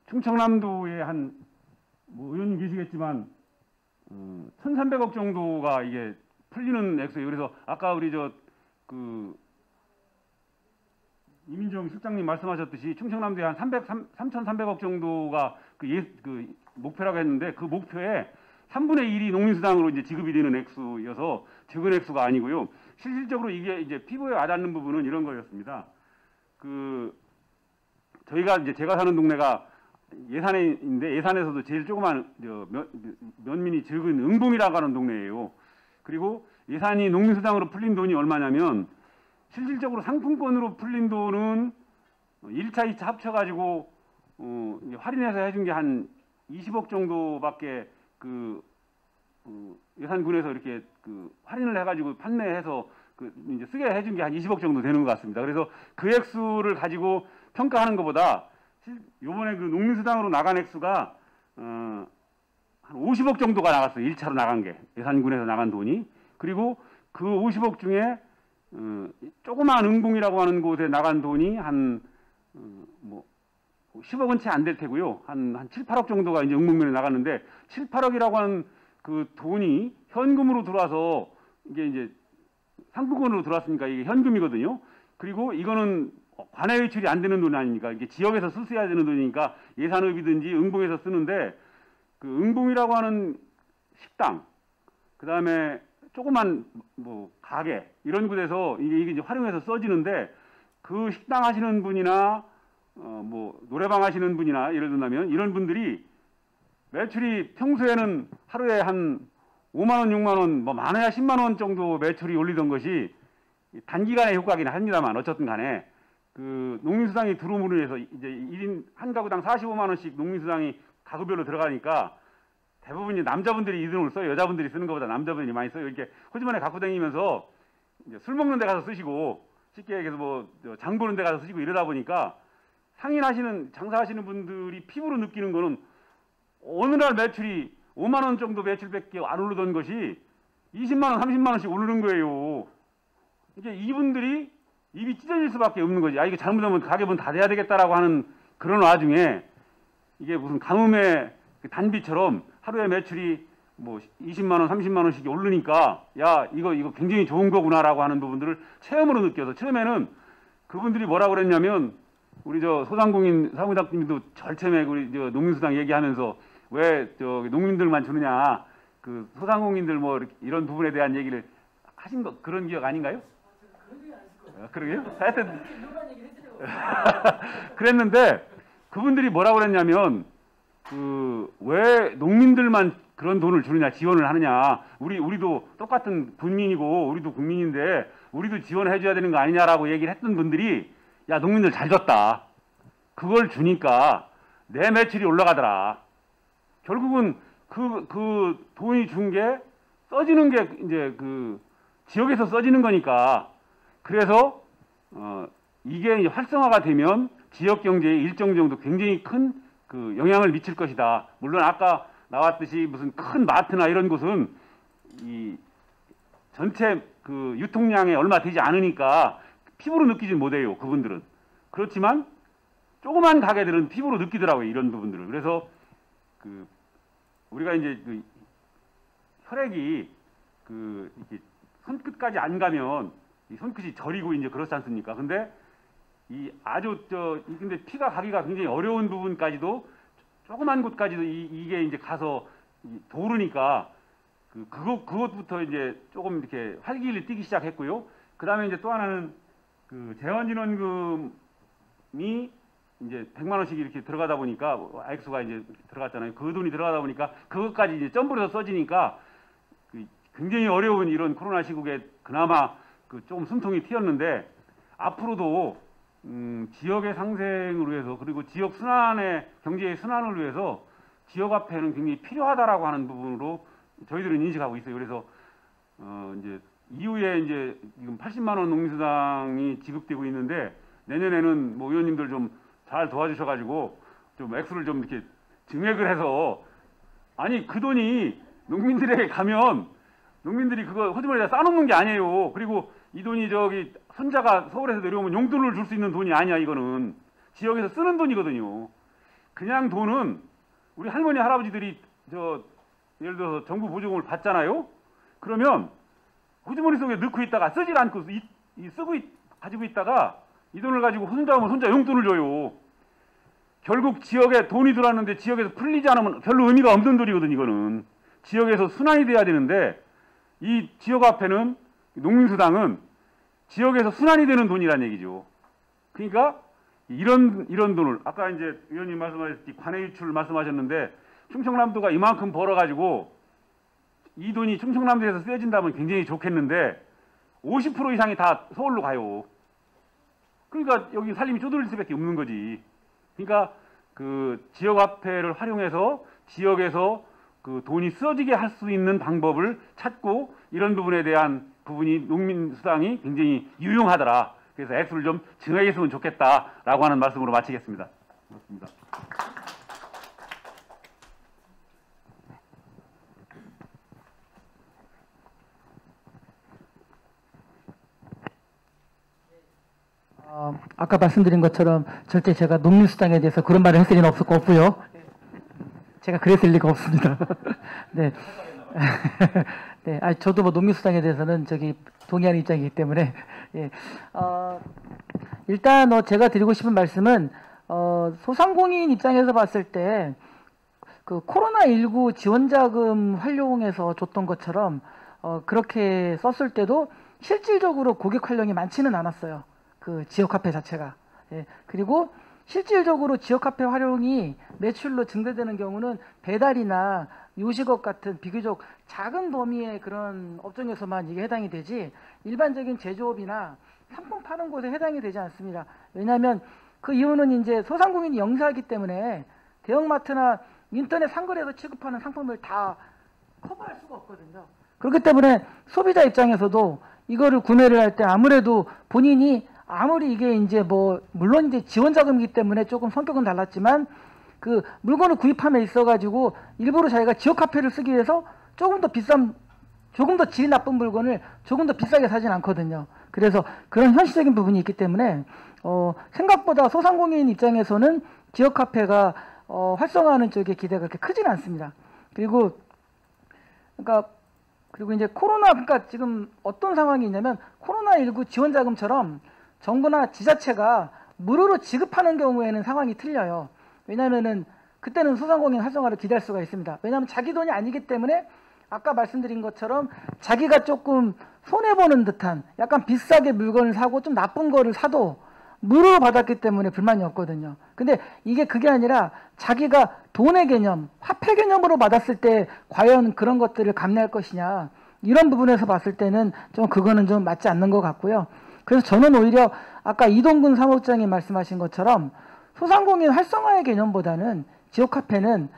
충청남도에 뭐 의원님 계시겠지만 1,300억 정도가 이게 풀리는 액수예요. 그래서 아까 우리 이민정 실장님 말씀하셨듯이 충청남도에 한 3,300억 정도가 목표라고 했는데, 그 목표에 3분의 1이 농민수당으로 이제 지급이 되는 액수여서 적은 액수가 아니고요. 실질적으로 이게 이제 피부에 와닿는 부분은 이런 거였습니다. 제가 사는 동네가 예산인데, 예산에서도 제일 조그만 면민이 적은 응봉이라고 하는 동네예요. 그리고 예산이 농민수당으로 풀린 돈이 얼마냐면, 실질적으로 상품권으로 풀린 돈은 1차, 2차 합쳐가지고 할인해서 해준 게 한 20억 정도밖에 예산군에서 이렇게 할인을 해가지고 판매해서 이제 쓰게 해준 게 한 20억 정도 되는 것 같습니다. 그래서 그 액수를 가지고 평가하는 것보다 요번에 농민수당으로 나간 액수가 한 50억 정도가 나갔어요. 1차로 나간 게, 예산군에서 나간 돈이. 그리고 그 50억 중에 조그마한 응봉이라고 하는 곳에 나간 돈이 한 10억은 채 안 될 테고요. 한 7, 8억 정도가 이제 응봉면에 나갔는데, 7, 8억이라고 하는 그 돈이 현금으로 들어와서 이게 이제 상품권으로 들어왔으니까 이게 현금이거든요. 그리고 이거는 관내 외출이 안 되는 돈 아닙니까? 이게 지역에서 쓰셔야 되는 돈이니까 예산업이든지 응봉에서 쓰는데, 응봉이라고 하는 식당, 그 다음에 조그만 가게 이런 곳에서 이게 이제 활용해서 써지는데, 그 식당 하시는 분이나 노래방 하시는 분이나 예를 든다면 이런 분들이 매출이 평소에는 하루에 한 5만 원, 6만 원, 많아야 10만 원 정도 매출이 올리던 것이 단기간의 효과긴 합니다만, 어쨌든 간에 농민수당이 들어옴으로 해서 이제 1인 한 가구당 45만 원씩 농민수당이 가구별로 들어가니까 대부분 이제 남자분들이 이 돈을 써요. 여자분들이 쓰는 것보다 남자분들이 많이 써요. 이렇게 호주머니에 갖고 다니면서 이제 술 먹는 데 가서 쓰시고, 쉽게 얘기해서 장 보는 데 가서 쓰시고 이러다 보니까 장사하시는 분들이 피부로 느끼는 거는 어느 날 매출이 5만 원 정도 매출밖에 안 오르던 것이 20만 원, 30만 원씩 오르는 거예요. 이게 이분들이 입이 찢어질 수밖에 없는 거지. 이게 잘못하면 가게문 닫아야 되겠다라고 하는 그런 와중에, 이게 무슨 가뭄의 단비처럼 하루에 매출이 20만 원, 30만 원씩 오르니까, 이거 굉장히 좋은 거구나라고 하는 부분들을 체험으로 느껴서, 처음에는 그분들이 뭐라고 그랬냐면, 우리 소상공인 사무장님도 절 처음에 우리 농민수당 얘기하면서 왜 농민들만 주느냐, 소상공인들 이런 부분에 대한 얘기를 하신 거, 그런 기억 아닌가요? 그러게요? 하여튼 그랬는데, 그분들이 뭐라고 그랬냐면, 왜 농민들만 그런 돈을 주느냐, 지원을 하느냐, 우리도 똑같은 분민이고 우리도 국민인데 우리도 지원을 해줘야 되는 거 아니냐라고 얘기를 했던 분들이, 야, 농민들 잘 줬다, 그걸 주니까 내 매출이 올라가더라. 결국은 그 돈이 준 게 써지는 게 이제 지역에서 써지는 거니까. 그래서 이게 이제 활성화가 되면 지역 경제에 일정 정도 굉장히 큰 영향을 미칠 것이다. 물론 아까 나왔듯이 무슨 큰 마트나 이런 곳은 이 전체 유통량에 얼마 되지 않으니까 피부로 느끼지 못해요, 그분들은. 그렇지만 조그만 가게들은 피부로 느끼더라고요, 이런 부분들을. 그래서 우리가 이제 혈액이 이렇게 손끝까지 안 가면 이 손끝이 저리고 이제 그렇지 않습니까? 근데 근데 피가 가기가 굉장히 어려운 부분까지도, 조그만 곳까지도 이게 이제 가서 도르니까 그것부터 이제 조금 이렇게 활기를 띠기 시작했고요. 그 다음에 이제 또 하나는 재원진원금 이제 100만 원씩 이렇게 들어가다 보니까 액수가 이제 들어갔잖아요. 그 돈이 들어가다 보니까 그것까지 이제 점프해서 써지니까 굉장히 어려운 이런 코로나 시국에 그나마 조금 숨통이 튀었는데 앞으로도 지역의 상생을 위해서 그리고 지역 순환의 경제의 순환을 위해서 지역화폐는 굉장히 필요하다라고 하는 부분으로 저희들은 인식하고 있어요. 그래서 이제 이후에 이제 지금 80만 원 농민수당이 지급되고 있는데 내년에는 뭐 의원님들 좀 잘 도와주셔가지고 좀 액수를 좀 이렇게 증액을 해서 아니 그 돈이 농민들에게 가면 농민들이 그거 호주머니에다 싸놓는 게 아니에요. 그리고 이 돈이 저기 손자가 서울에서 내려오면 용돈을 줄 수 있는 돈이 아니야. 이거는 지역에서 쓰는 돈이거든요. 그냥 돈은 우리 할머니 할아버지들이 예를 들어서 정부 보조금을 받잖아요. 그러면 호주머니 속에 넣고 있다가 쓰질 않고 가지고 있다가 이 돈을 가지고 손자 오면 손자 용돈을 줘요. 결국 지역에 돈이 들어왔는데 지역에서 풀리지 않으면 별로 의미가 없는 돈이거든요. 이거는 지역에서 순환이 돼야 되는데 이 지역화폐는 농민수당은 지역에서 순환이 되는 돈이란 얘기죠. 그러니까 이런 돈을 아까 이제 의원님 말씀하셨듯이 관외 유출 말씀하셨는데 충청남도가 이만큼 벌어가지고 이 돈이 충청남도에서 쓰여진다면 굉장히 좋겠는데 50% 이상이 다 서울로 가요. 그러니까 여기 살림이 쪼들릴 수밖에 없는 거지. 그러니까 그 지역화폐를 활용해서 지역에서 그 돈이 쓰여지게 할 수 있는 방법을 찾고 이런 부분에 대한 부분이 농민수당이 굉장히 유용하더라. 그래서 액수를 좀 증액했으면 좋겠다라고 하는 말씀으로 마치겠습니다. 고맙습니다. 아까 말씀드린 것처럼 절대 제가 농민수당에 대해서 그런 말을 했을 리는 없고요. 제가 그랬을 리가 없습니다. 네. 네. 저도 뭐 농민수당에 대해서는 동의하는 입장이기 때문에. 예. 일단 제가 드리고 싶은 말씀은 소상공인 입장에서 봤을 때 그 코로나19 지원자금 활용해서 줬던 것처럼 그렇게 썼을 때도 실질적으로 고객 활용이 많지는 않았어요. 그 지역화폐 자체가. 예. 그리고 실질적으로 지역화폐 활용이 매출로 증대되는 경우는 배달이나 요식업 같은 비교적 작은 범위의 그런 업종에서만 이게 해당이 되지 일반적인 제조업이나 상품 파는 곳에 해당이 되지 않습니다. 왜냐하면 그 이유는 이제 소상공인이 영세하기 때문에 대형마트나 인터넷 상거래에서 취급하는 상품을 다 커버할 수가 없거든요. 그렇기 때문에 소비자 입장에서도 이거를 구매를 할 때 아무래도 본인이 아무리 이게 이제 물론 이제 지원자금이기 때문에 조금 성격은 달랐지만 그 물건을 구입함에 있어가지고 일부러 자기가 지역화폐를 쓰기 위해서 조금 더 질이 나쁜 물건을 조금 더 비싸게 사진 않거든요. 그래서 그런 현실적인 부분이 있기 때문에 생각보다 소상공인 입장에서는 지역화폐가 활성화하는 쪽에 기대가 그렇게 크지는 않습니다. 그리고 이제 그러니까 지금 어떤 상황이 있냐면 코로나19 지원자금처럼 정부나 지자체가 무료로 지급하는 경우에는 상황이 틀려요. 왜냐하면은 그때는 소상공인 활성화를 기대할 수가 있습니다. 왜냐하면 자기 돈이 아니기 때문에 아까 말씀드린 것처럼 자기가 조금 손해보는 듯한 약간 비싸게 물건을 사고 좀 나쁜 거를 사도 무료로 받았기 때문에 불만이 없거든요. 근데 그게 아니라 자기가 돈의 개념, 화폐 개념으로 받았을 때 과연 그런 것들을 감내할 것이냐 이런 부분에서 봤을 때는 그거는 좀 맞지 않는 것 같고요. 그래서 저는 오히려 아까 이동근 사무국장이 말씀하신 것처럼 소상공인 활성화의 개념보다는 지역화폐는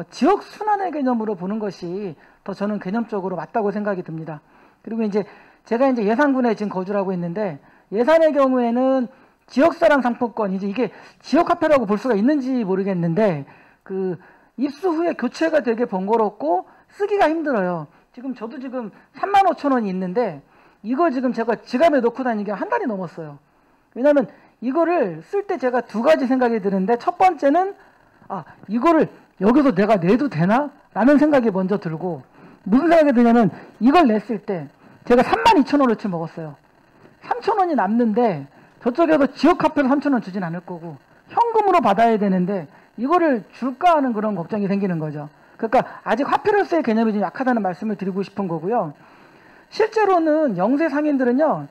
지역 순환의 개념으로 보는 것이 더 저는 개념적으로 맞다고 생각이 듭니다. 그리고 이제 제가 이제 예산군에 지금 거주를 하고 있는데 예산의 경우에는 지역사랑 상품권 이게 지역화폐라고 볼 수가 있는지 모르겠는데 그 입수 후에 교체가 되게 번거롭고 쓰기가 힘들어요. 저도 지금 35,000원이 있는데 이거 지금 제가 지갑에 넣고 다니기 한 달이 넘었어요. 왜냐하면 이거를 쓸 때 제가 두 가지 생각이 드는데 첫 번째는 이거를 여기서 내가 내도 되나? 라는 생각이 먼저 들고 무슨 생각이 드냐면 이걸 냈을 때 제가 32,000원어치 먹었어요. 3,000원이 남는데 저쪽에서 지역화폐로 3,000원 주진 않을 거고 현금으로 받아야 되는데 이거를 줄까 하는 그런 걱정이 생기는 거죠. 그러니까 아직 화폐로서의 개념이 좀 약하다는 말씀을 드리고 싶은 거고요. 실제로는 영세 상인들은요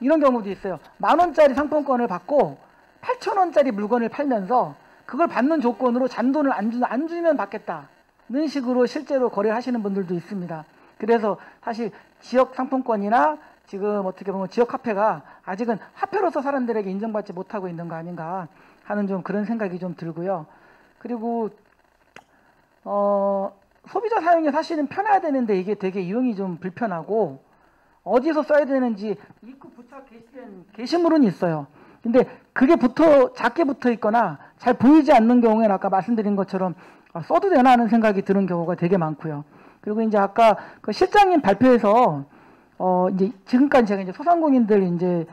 이런 경우도 있어요. 10,000원짜리 상품권을 받고 8,000원짜리 물건을 팔면서 그걸 받는 조건으로 잔돈을 안 주면 받겠다는 식으로 실제로 거래를 하시는 분들도 있습니다. 그래서 사실 지역 상품권이나 지금 어떻게 보면 지역 화폐가 아직은 화폐로서 사람들에게 인정받지 못하고 있는 거 아닌가 하는 좀 그런 생각이 좀 들고요. 그리고 소비자 사용에 사실은 편해야 되는데 이게 되게 이용이 좀 불편하고 어디서 써야 되는지 입구 부착 게시된 게시물은 있어요. 근데 그게 작게 붙어 있거나 잘 보이지 않는 경우에는 아까 말씀드린 것처럼 써도 되나 하는 생각이 드는 경우가 되게 많고요. 그리고 이제 아까 그 실장님 발표에서 이제 지금까지 제가 이제 소상공인들 이제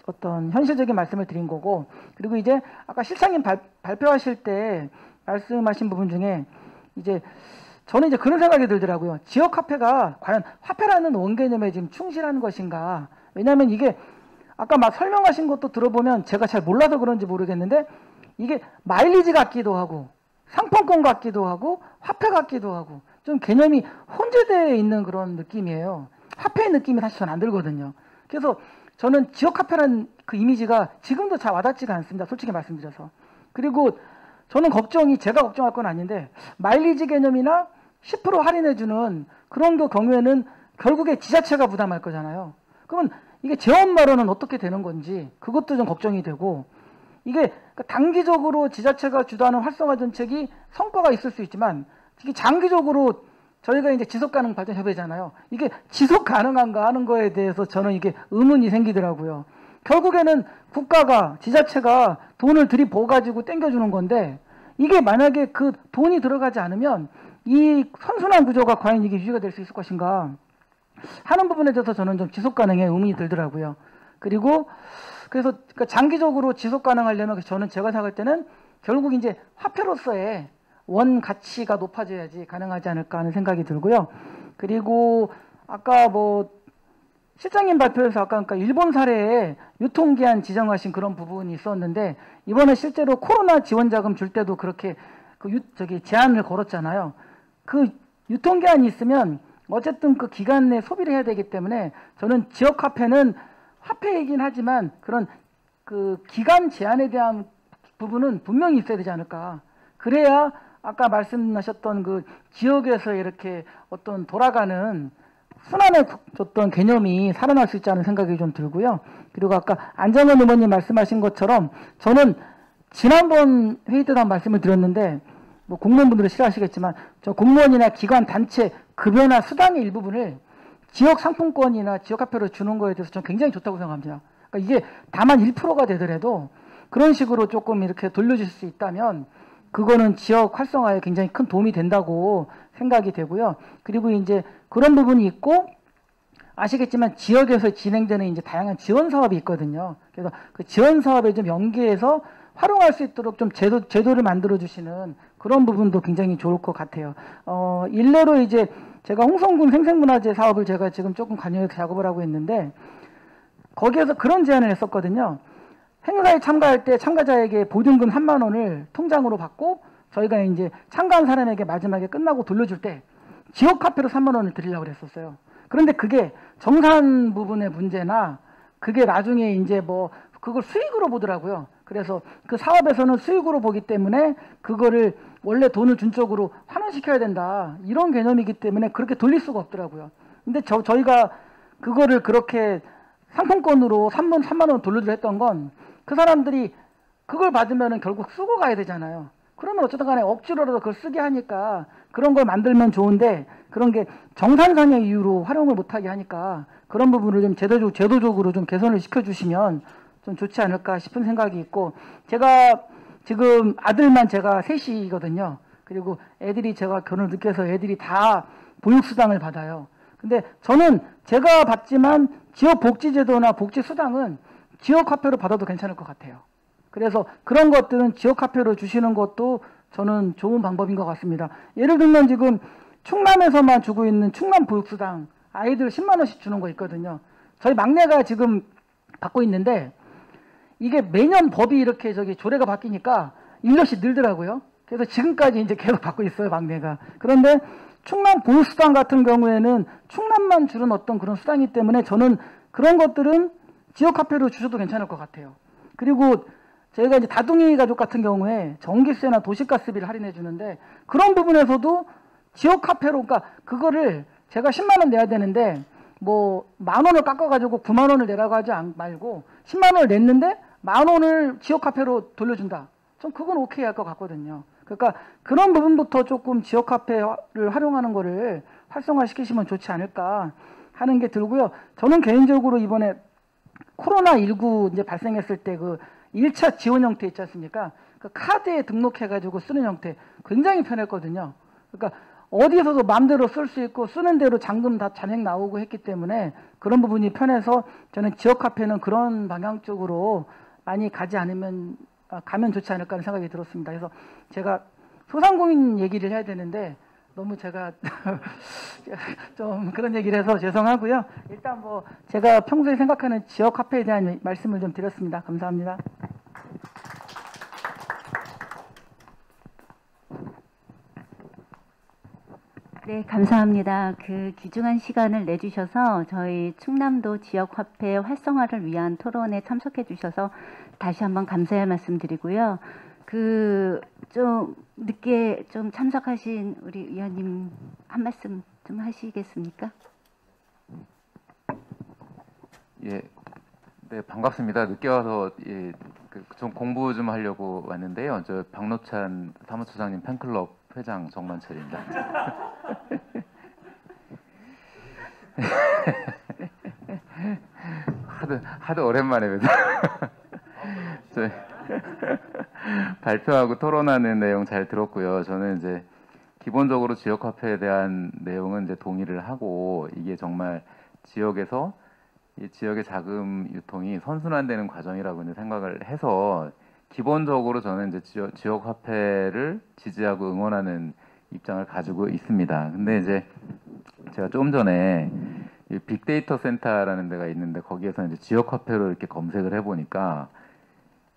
어떤 현실적인 말씀을 드린 거고, 그리고 이제 아까 실장님 발표하실 때 말씀하신 부분 중에 이제 저는 이제 그런 생각이 들더라고요. 지역 화폐가 과연 화폐라는 원개념에 지금 충실한 것인가? 왜냐하면 이게 아까 막 설명하신 것도 들어보면 제가 잘 몰라서 그런지 모르겠는데 이게 마일리지 같기도 하고 상품권 같기도 하고 화폐 같기도 하고 좀 개념이 혼재되어 있는 그런 느낌이에요. 화폐의 느낌이 사실 전 안 들거든요. 그래서 저는 지역 화폐라는 그 이미지가 지금도 잘 와닿지가 않습니다. 솔직히 말씀드려서. 그리고 저는 제가 걱정할 건 아닌데 마일리지 개념이나 10% 할인해주는 그런 경우에는 결국에 지자체가 부담할 거잖아요. 그러면 이게 재원마로는 어떻게 되는 건지 그것도 좀 걱정이 되고, 이게 단기적으로 지자체가 주도하는 활성화 정책이 성과가 있을 수 있지만 이게 장기적으로 저희가 이제 지속가능 발전협의잖아요. 이게 지속 가능한가 하는 거에 대해서 저는 이게 의문이 생기더라고요. 결국에는 국가가 지자체가 돈을 들이부어가지고 땡겨주는 건데 이게 만약에 그 돈이 들어가지 않으면 이 선순환 구조가 과연 이게 유지가 될 수 있을 것인가 하는 부분에 대해서 저는 좀 지속 가능에 의문이 들더라고요. 그리고 그래서 장기적으로 지속 가능하려면 저는 제가 생각할 때는 결국 이제 화폐로서의 원 가치가 높아져야지 가능하지 않을까 하는 생각이 들고요. 그리고 아까 뭐 실장님 발표에서 아까 그러니까 일본 사례에 유통기한 지정하신 그런 부분이 있었는데 이번에 실제로 코로나 지원자금 줄 때도 그렇게 제한을 걸었잖아요. 그 유통기한이 있으면 어쨌든 그 기간 내 소비를 해야 되기 때문에 저는 지역 화폐는 화폐이긴 하지만 그런 그 기간 제한에 대한 부분은 분명히 있어야 되지 않을까. 그래야 아까 말씀하셨던 그 지역에서 이렇게 어떤 돌아가는 순환의 어떤 개념이 살아날 수 있지 않은 생각이 좀 들고요. 그리고 아까 안정원 의원님 말씀하신 것처럼 저는 지난번 회의 때도 한 말씀을 드렸는데 뭐 공무원분들은 싫어하시겠지만 저 공무원이나 기관 단체 급여나 수당의 일부분을 지역 상품권이나 지역 화폐로 주는 거에 대해서 저는 굉장히 좋다고 생각합니다. 그러니까 이게 다만 1%가 되더라도 그런 식으로 조금 이렇게 돌려줄 수 있다면 그거는 지역 활성화에 굉장히 큰 도움이 된다고 생각이 되고요. 그리고 이제 그런 부분이 있고 아시겠지만 지역에서 진행되는 이제 다양한 지원 사업이 있거든요. 그래서 그 지원 사업에 좀 연계해서 활용할 수 있도록 좀 제도를 만들어 주시는 그런 부분도 굉장히 좋을 것 같아요. 일례로 이제 제가 홍성군 생생문화재 사업을 제가 지금 조금 관여해서 작업을 하고 있는데 거기에서 그런 제안을 했었거든요. 행사에 참가할 때 참가자에게 보증금 3만 원을 통장으로 받고 저희가 이제 참가한 사람에게 마지막에 끝나고 돌려줄 때 지역 화폐로 3만 원을 드리려고 했었어요. 그런데 그게 정산 부분의 문제나 그게 나중에 이제 뭐 그걸 수익으로 보더라고요. 그래서 그 사업에서는 수익으로 보기 때문에 그거를 원래 돈을 준 쪽으로 환원시켜야 된다. 이런 개념이기 때문에 그렇게 돌릴 수가 없더라고요. 근데 저희가 그거를 그렇게 상품권으로 3만 원 돌려주려 했던 건 그 사람들이 그걸 받으면 결국 쓰고 가야 되잖아요. 그러면 어쨌든 간에 억지로라도 그걸 쓰게 하니까 그런 걸 만들면 좋은데 그런 게 정산상의 이유로 활용을 못하게 하니까 그런 부분을 좀 제도적으로 좀 개선을 시켜주시면 좀 좋지 않을까 싶은 생각이 있고, 제가 지금 아들만 제가 셋이거든요. 그리고 애들이 제가 결혼을 늦게 해서 애들이 다 보육수당을 받아요. 근데 저는 제가 받지만 지역복지제도나 복지수당은 지역화폐로 받아도 괜찮을 것 같아요. 그래서 그런 것들은 지역화폐로 주시는 것도 저는 좋은 방법인 것 같습니다. 예를 들면 지금 충남에서만 주고 있는 충남보육수당 아이들 10만 원씩 주는 거 있거든요. 저희 막내가 지금 받고 있는데 이게 매년 법이 이렇게 조례가 바뀌니까 1년씩 늘더라고요. 그래서 지금까지 이제 계속 받고 있어요, 막내가. 그런데 충남 보육수당 같은 경우에는 충남만 주는 어떤 그런 수당이기 때문에 저는 그런 것들은 지역화폐로 주셔도 괜찮을 것 같아요. 그리고 저희가 이제 다둥이 가족 같은 경우에 전기세나 도시가스비를 할인해 주는데 그런 부분에서도 지역 카페로 그러니까 그거를 제가 10만 원 내야 되는데 뭐 10,000원을 깎아가지고 9만 원을 내라고 하지 말고 10만 원을 냈는데 10,000원을 지역 카페로 돌려준다. 전 그건 오케이 할 것 같거든요. 그러니까 그런 부분부터 조금 지역 카페를 활용하는 거를 활성화시키시면 좋지 않을까 하는 게 들고요. 저는 개인적으로 이번에 코로나19 이제 발생했을 때 그 1차 지원 형태 있지 않습니까? 그 카드에 등록해가지고 쓰는 형태 굉장히 편했거든요. 그러니까 어디에서도 마음대로 쓸 수 있고 쓰는 대로 잔금 다 잔액 나오고 했기 때문에 그런 부분이 편해서 저는 지역 카페는 그런 방향 쪽으로 많이 가면 좋지 않을까 하는 생각이 들었습니다. 그래서 제가 소상공인 얘기를 해야 되는데 너무 제가 좀 그런 얘기를 해서 죄송하고요. 일단 뭐 제가 평소에 생각하는 지역 카페에 대한 말씀을 좀 드렸습니다. 감사합니다. 네, 감사합니다. 그 귀중한 시간을 내주셔서 저희 충남도 지역화폐 활성화를 위한 토론에 참석해 주셔서 다시 한번 감사의 말씀 드리고요. 그 좀 늦게 좀 참석하신 우리 위원님 한 말씀 좀 하시겠습니까? 예, 네 반갑습니다. 늦게 와서 예, 좀 공부 좀 하려고 왔는데요. 저 박노찬 사무처장님 팬클럽 회장 정만철입니다. 하도 오랜만에 뵈서 발표하고 토론하는 내용 잘 들었고요. 저는 이제 기본적으로 지역 화폐에 대한 내용은 이제 동의를 하고 이게 정말 지역에서 이 지역의 자금 유통이 선순환되는 과정이라고 이제 생각을 해서 기본적으로 저는 이제 지역 화폐를 지지하고 응원하는 입장을 가지고 있습니다. 근데 이제 제가 조금 전에 이 빅데이터 센터라는 데가 있는데 거기에서 이제 지역 화폐로 이렇게 검색을 해보니까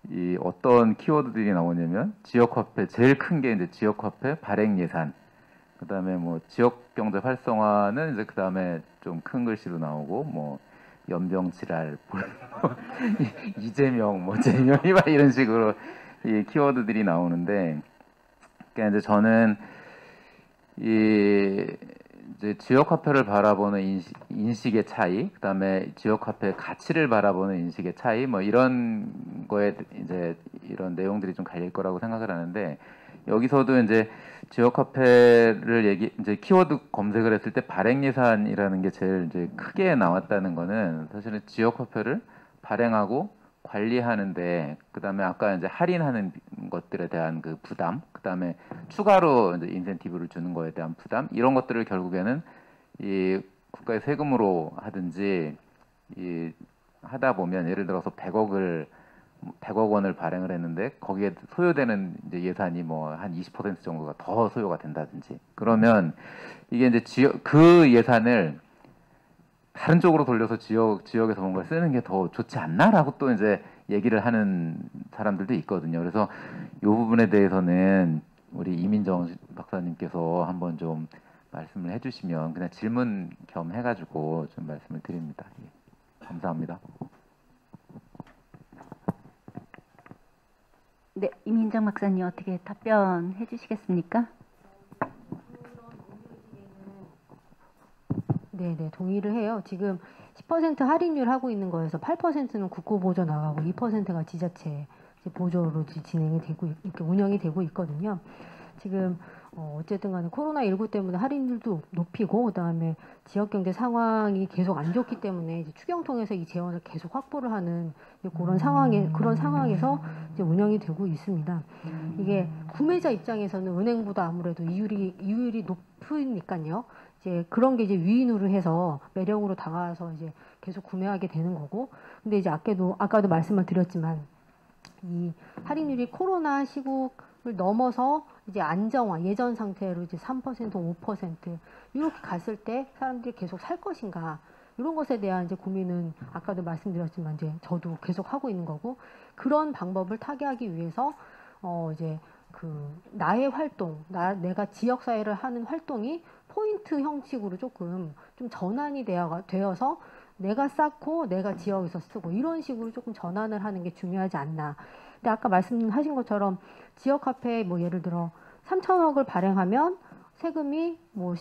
이 어떤 키워드들이 나오냐면 지역 화폐 제일 큰 게 이제 지역 화폐 발행 예산, 그다음에 뭐 지역 경제 활성화는 이제 그다음에 좀 큰 글씨로 나오고 뭐 연병지랄, 이재명, 뭐 재명이 막 이런 식으로 이 키워드들이 나오는데, 그러니까 이제 저는 이 이제 지역 화폐를 바라보는 인식의 차이, 그다음에 지역 화폐의 가치를 바라보는 인식의 차이, 뭐 이런 거에 이제 이런 내용들이 좀 갈릴 거라고 생각을 하는데, 여기서도 이제 지역 화폐를 이제 키워드 검색을 했을 때 발행 예산이라는 게 제일 이제 크게 나왔다는 거는 사실은 지역 화폐를 발행하고 관리하는데, 그다음에 아까 이제 할인하는 것들에 대한 그 부담, 그다음에 추가로 이제 인센티브를 주는 거에 대한 부담, 이런 것들을 결국에는 이 국가의 세금으로 하든지 이 하다 보면 예를 들어서 100억 원을 발행을 했는데 거기에 소요되는 이제 예산이 뭐 한 20% 정도가 더 소요가 된다든지, 그러면 이게 이제 그 예산을 다른 쪽으로 돌려서 지역에서 뭔가 쓰는 게 더 좋지 않나라고 또 이제 얘기를 하는 사람들도 있거든요. 그래서 이 부분에 대해서는 우리 이민정 박사님께서 한번 좀 말씀을 해주시면 그냥 질문 겸 해가지고 좀 말씀을 드립니다. 예. 감사합니다. 네, 이민정 박사님 어떻게 답변해 주시겠습니까? 네, 동의를 해요. 지금 10% 할인율 하고 있는 거에서 8%는 국고보조 나가고 2%가 지자체 보조로 진행이 되고 이렇게 운영이 되고 있거든요. 지금 어쨌든 간에 코로나19 때문에 할인율도 높이고 그다음에 지역 경제 상황이 계속 안 좋기 때문에 이제 추경통에서 이 재원을 계속 확보를 하는 그런 상황에서 이제 운영이 되고 있습니다. 이게 구매자 입장에서는 은행보다 아무래도 이율이 높으니까요. 이제 그런 게 이제 위인으로 해서 매력으로 다가와서 이제 계속 구매하게 되는 거고. 근데 이제 아까도 말씀을 드렸지만 이 할인율이 코로나 시국을 넘어서 이제 안정화, 예전 상태로 이제 3%, 5% 이렇게 갔을 때 사람들이 계속 살 것인가, 이런 것에 대한 이제 고민은 아까도 말씀드렸지만 이제 저도 계속 하고 있는 거고, 그런 방법을 타개하기 위해서 이제 나의 활동, 내가 지역 사회를 하는 활동이 포인트 형식으로 조금 좀 전환이 되어서 내가 쌓고 내가 지역에서 쓰고 이런 식으로 조금 전환을 하는 게 중요하지 않나. 근데 아까 말씀하신 것처럼 지역화폐 뭐 예를 들어 3천억을 발행하면 세금이 뭐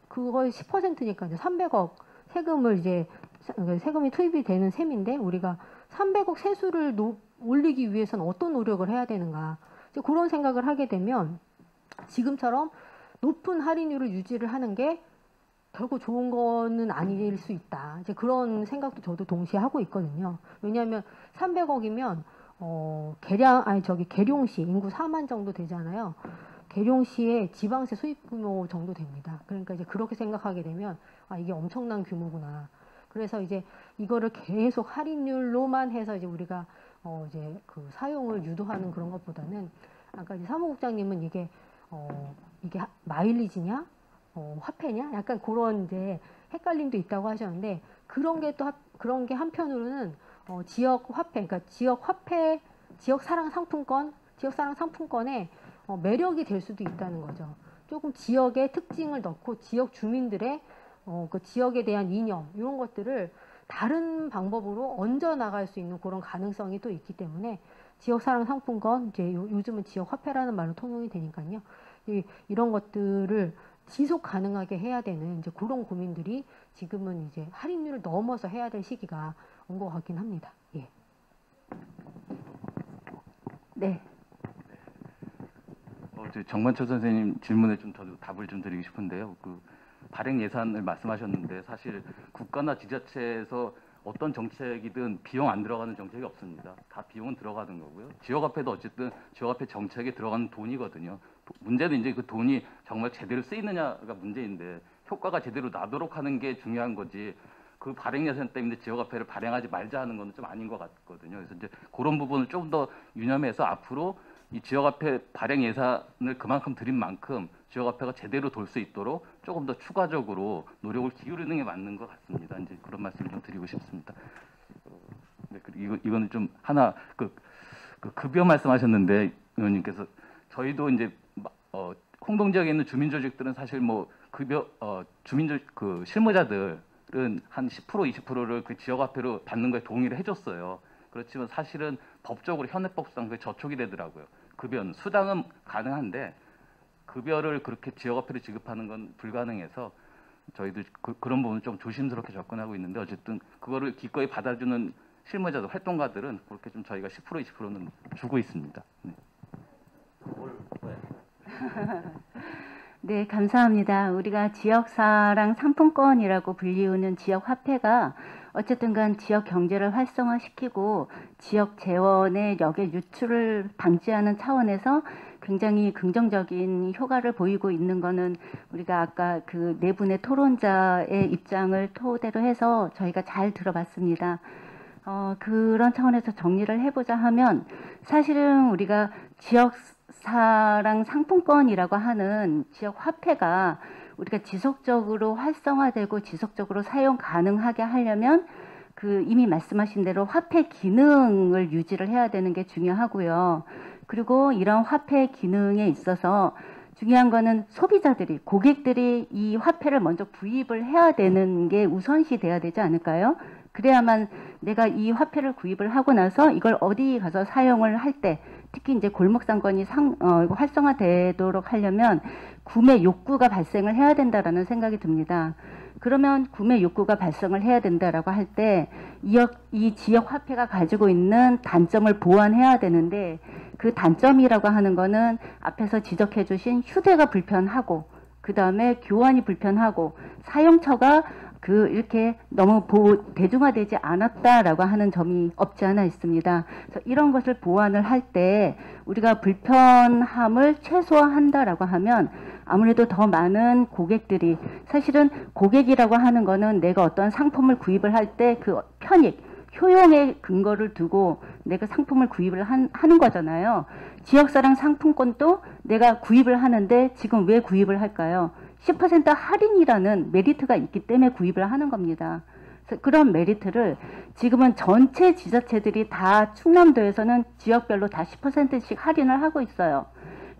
그거의 10%니까 이제 300억 세금을 이제 세금이 투입이 되는 셈인데 우리가 300억 세수를 올리기 위해서는 어떤 노력을 해야 되는가 이제 그런 생각을 하게 되면 지금처럼 높은 할인율을 유지를 하는 게 결코 좋은 거는 아닐 수 있다. 이제 그런 생각도 저도 동시에 하고 있거든요. 왜냐하면 300억이면 계룡시 인구 4만 정도 되잖아요. 계룡시의 지방세 수입 규모 정도 됩니다. 그러니까 이제 그렇게 생각하게 되면 아 이게 엄청난 규모구나. 그래서 이제 이거를 계속 할인율로만 해서 이제 우리가 이제 그 사용을 유도하는 그런 것보다는 아까 이제 사무국장님은 이게 마일리지냐, 화폐냐, 약간 그런 이제 헷갈림도 있다고 하셨는데 그런 게 한편으로는 지역 화폐, 그러니까 지역 화폐, 지역 사랑 상품권의 매력이 될 수도 있다는 거죠. 조금 지역의 특징을 넣고 지역 주민들의 그 지역에 대한 이념 이런 것들을 다른 방법으로 얹어 나갈 수 있는 그런 가능성이 또 있기 때문에 지역 사랑 상품권 이제 요즘은 지역 화폐라는 말로 통용이 되니까요. 이런 것들을 지속 가능하게 해야 되는 이제 그런 고민들이 지금은 이제 할인율을 넘어서 해야 될 시기가 온 것 같긴 합니다. 예. 네. 정만철 선생님 질문에 좀 저도 답을 좀 드리고 싶은데요. 그 발행 예산을 말씀하셨는데 사실 국가나 지자체에서 어떤 정책이든 비용 안 들어가는 정책이 없습니다. 다 비용은 들어가는 거고요. 지역화폐도 어쨌든 지역화폐 정책에 들어가는 돈이거든요. 문제는 이제 그 돈이 정말 제대로 쓰이느냐가 문제인데 효과가 제대로 나도록 하는 게 중요한 거지. 그 발행 예산 때문에 지역화폐를 발행하지 말자 하는 건 좀 아닌 것 같거든요. 그래서 이제 그런 부분을 좀 더 유념해서 앞으로 이 지역화폐 발행 예산을 그만큼 들인 만큼 지역화폐가 제대로 돌 수 있도록 조금 더 추가적으로 노력을 기울이는 게 맞는 것 같습니다. 이제 그런 말씀을 좀 드리고 싶습니다. 네, 이거는 좀 하나 그 급여 말씀하셨는데 의원님께서 저희도 이제 홍동 지역에 있는 주민 조직들은 사실 뭐 급여 그 실무자들은 한 10% 20%를 그 지역화폐로 받는 거에 동의를 해줬어요. 그렇지만 사실은 법적으로 현행법상 그 저촉이 되더라고요. 급여는 수당은 가능한데 급여를 그렇게 지역화폐로 지급하는 건 불가능해서 저희도 그런 부분 좀 조심스럽게 접근하고 있는데 어쨌든 그거를 기꺼이 받아주는 실무자들 활동가들은 그렇게 좀 저희가 10% 20%는 주고 있습니다. 네. 네, 감사합니다. 우리가 지역사랑 상품권이라고 불리우는 지역화폐가 어쨌든 간 지역 경제를 활성화시키고 지역 재원의 역의 유출을 방지하는 차원에서 굉장히 긍정적인 효과를 보이고 있는 거는 우리가 아까 그 네 분의 토론자의 입장을 토대로 해서 저희가 잘 들어봤습니다. 그런 차원에서 정리를 해보자 하면 사실은 우리가 지역사랑 상품권이라고 하는 지역 화폐가 우리가 지속적으로 활성화되고 지속적으로 사용 가능하게 하려면 그 이미 말씀하신 대로 화폐 기능을 유지를 해야 되는 게 중요하고요. 그리고 이런 화폐 기능에 있어서 중요한 거는 소비자들이, 고객들이 이 화폐를 먼저 구입을 해야 되는 게 우선시 돼야 되지 않을까요? 그래야만 내가 이 화폐를 구입을 하고 나서 이걸 어디 가서 사용을 할 때, 특히 이제 골목상권이 활성화되도록 하려면 구매 욕구가 발생을 해야 된다라는 생각이 듭니다. 그러면 구매 욕구가 발생을 해야 된다라고 할 때 이 지역 화폐가 가지고 있는 단점을 보완해야 되는데 그 단점이라고 하는 거는 앞에서 지적해 주신 휴대가 불편하고 그 다음에 교환이 불편하고 사용처가 이렇게 너무 대중화되지 않았다라고 하는 점이 없지 않아 있습니다. 그래서 이런 것을 보완을 할 때 우리가 불편함을 최소화한다라고 하면 아무래도 더 많은 고객들이, 사실은 고객이라고 하는 거는 내가 어떤 상품을 구입을 할 때 그 편익, 효용의 근거를 두고 내가 상품을 구입을 하는 거잖아요. 지역사랑 상품권도 내가 구입을 하는데 지금 왜 구입을 할까요? 10% 할인이라는 메리트가 있기 때문에 구입을 하는 겁니다. 그래서 그런 메리트를 지금은 전체 지자체들이 다 충남도에서는 지역별로 다 10%씩 할인을 하고 있어요.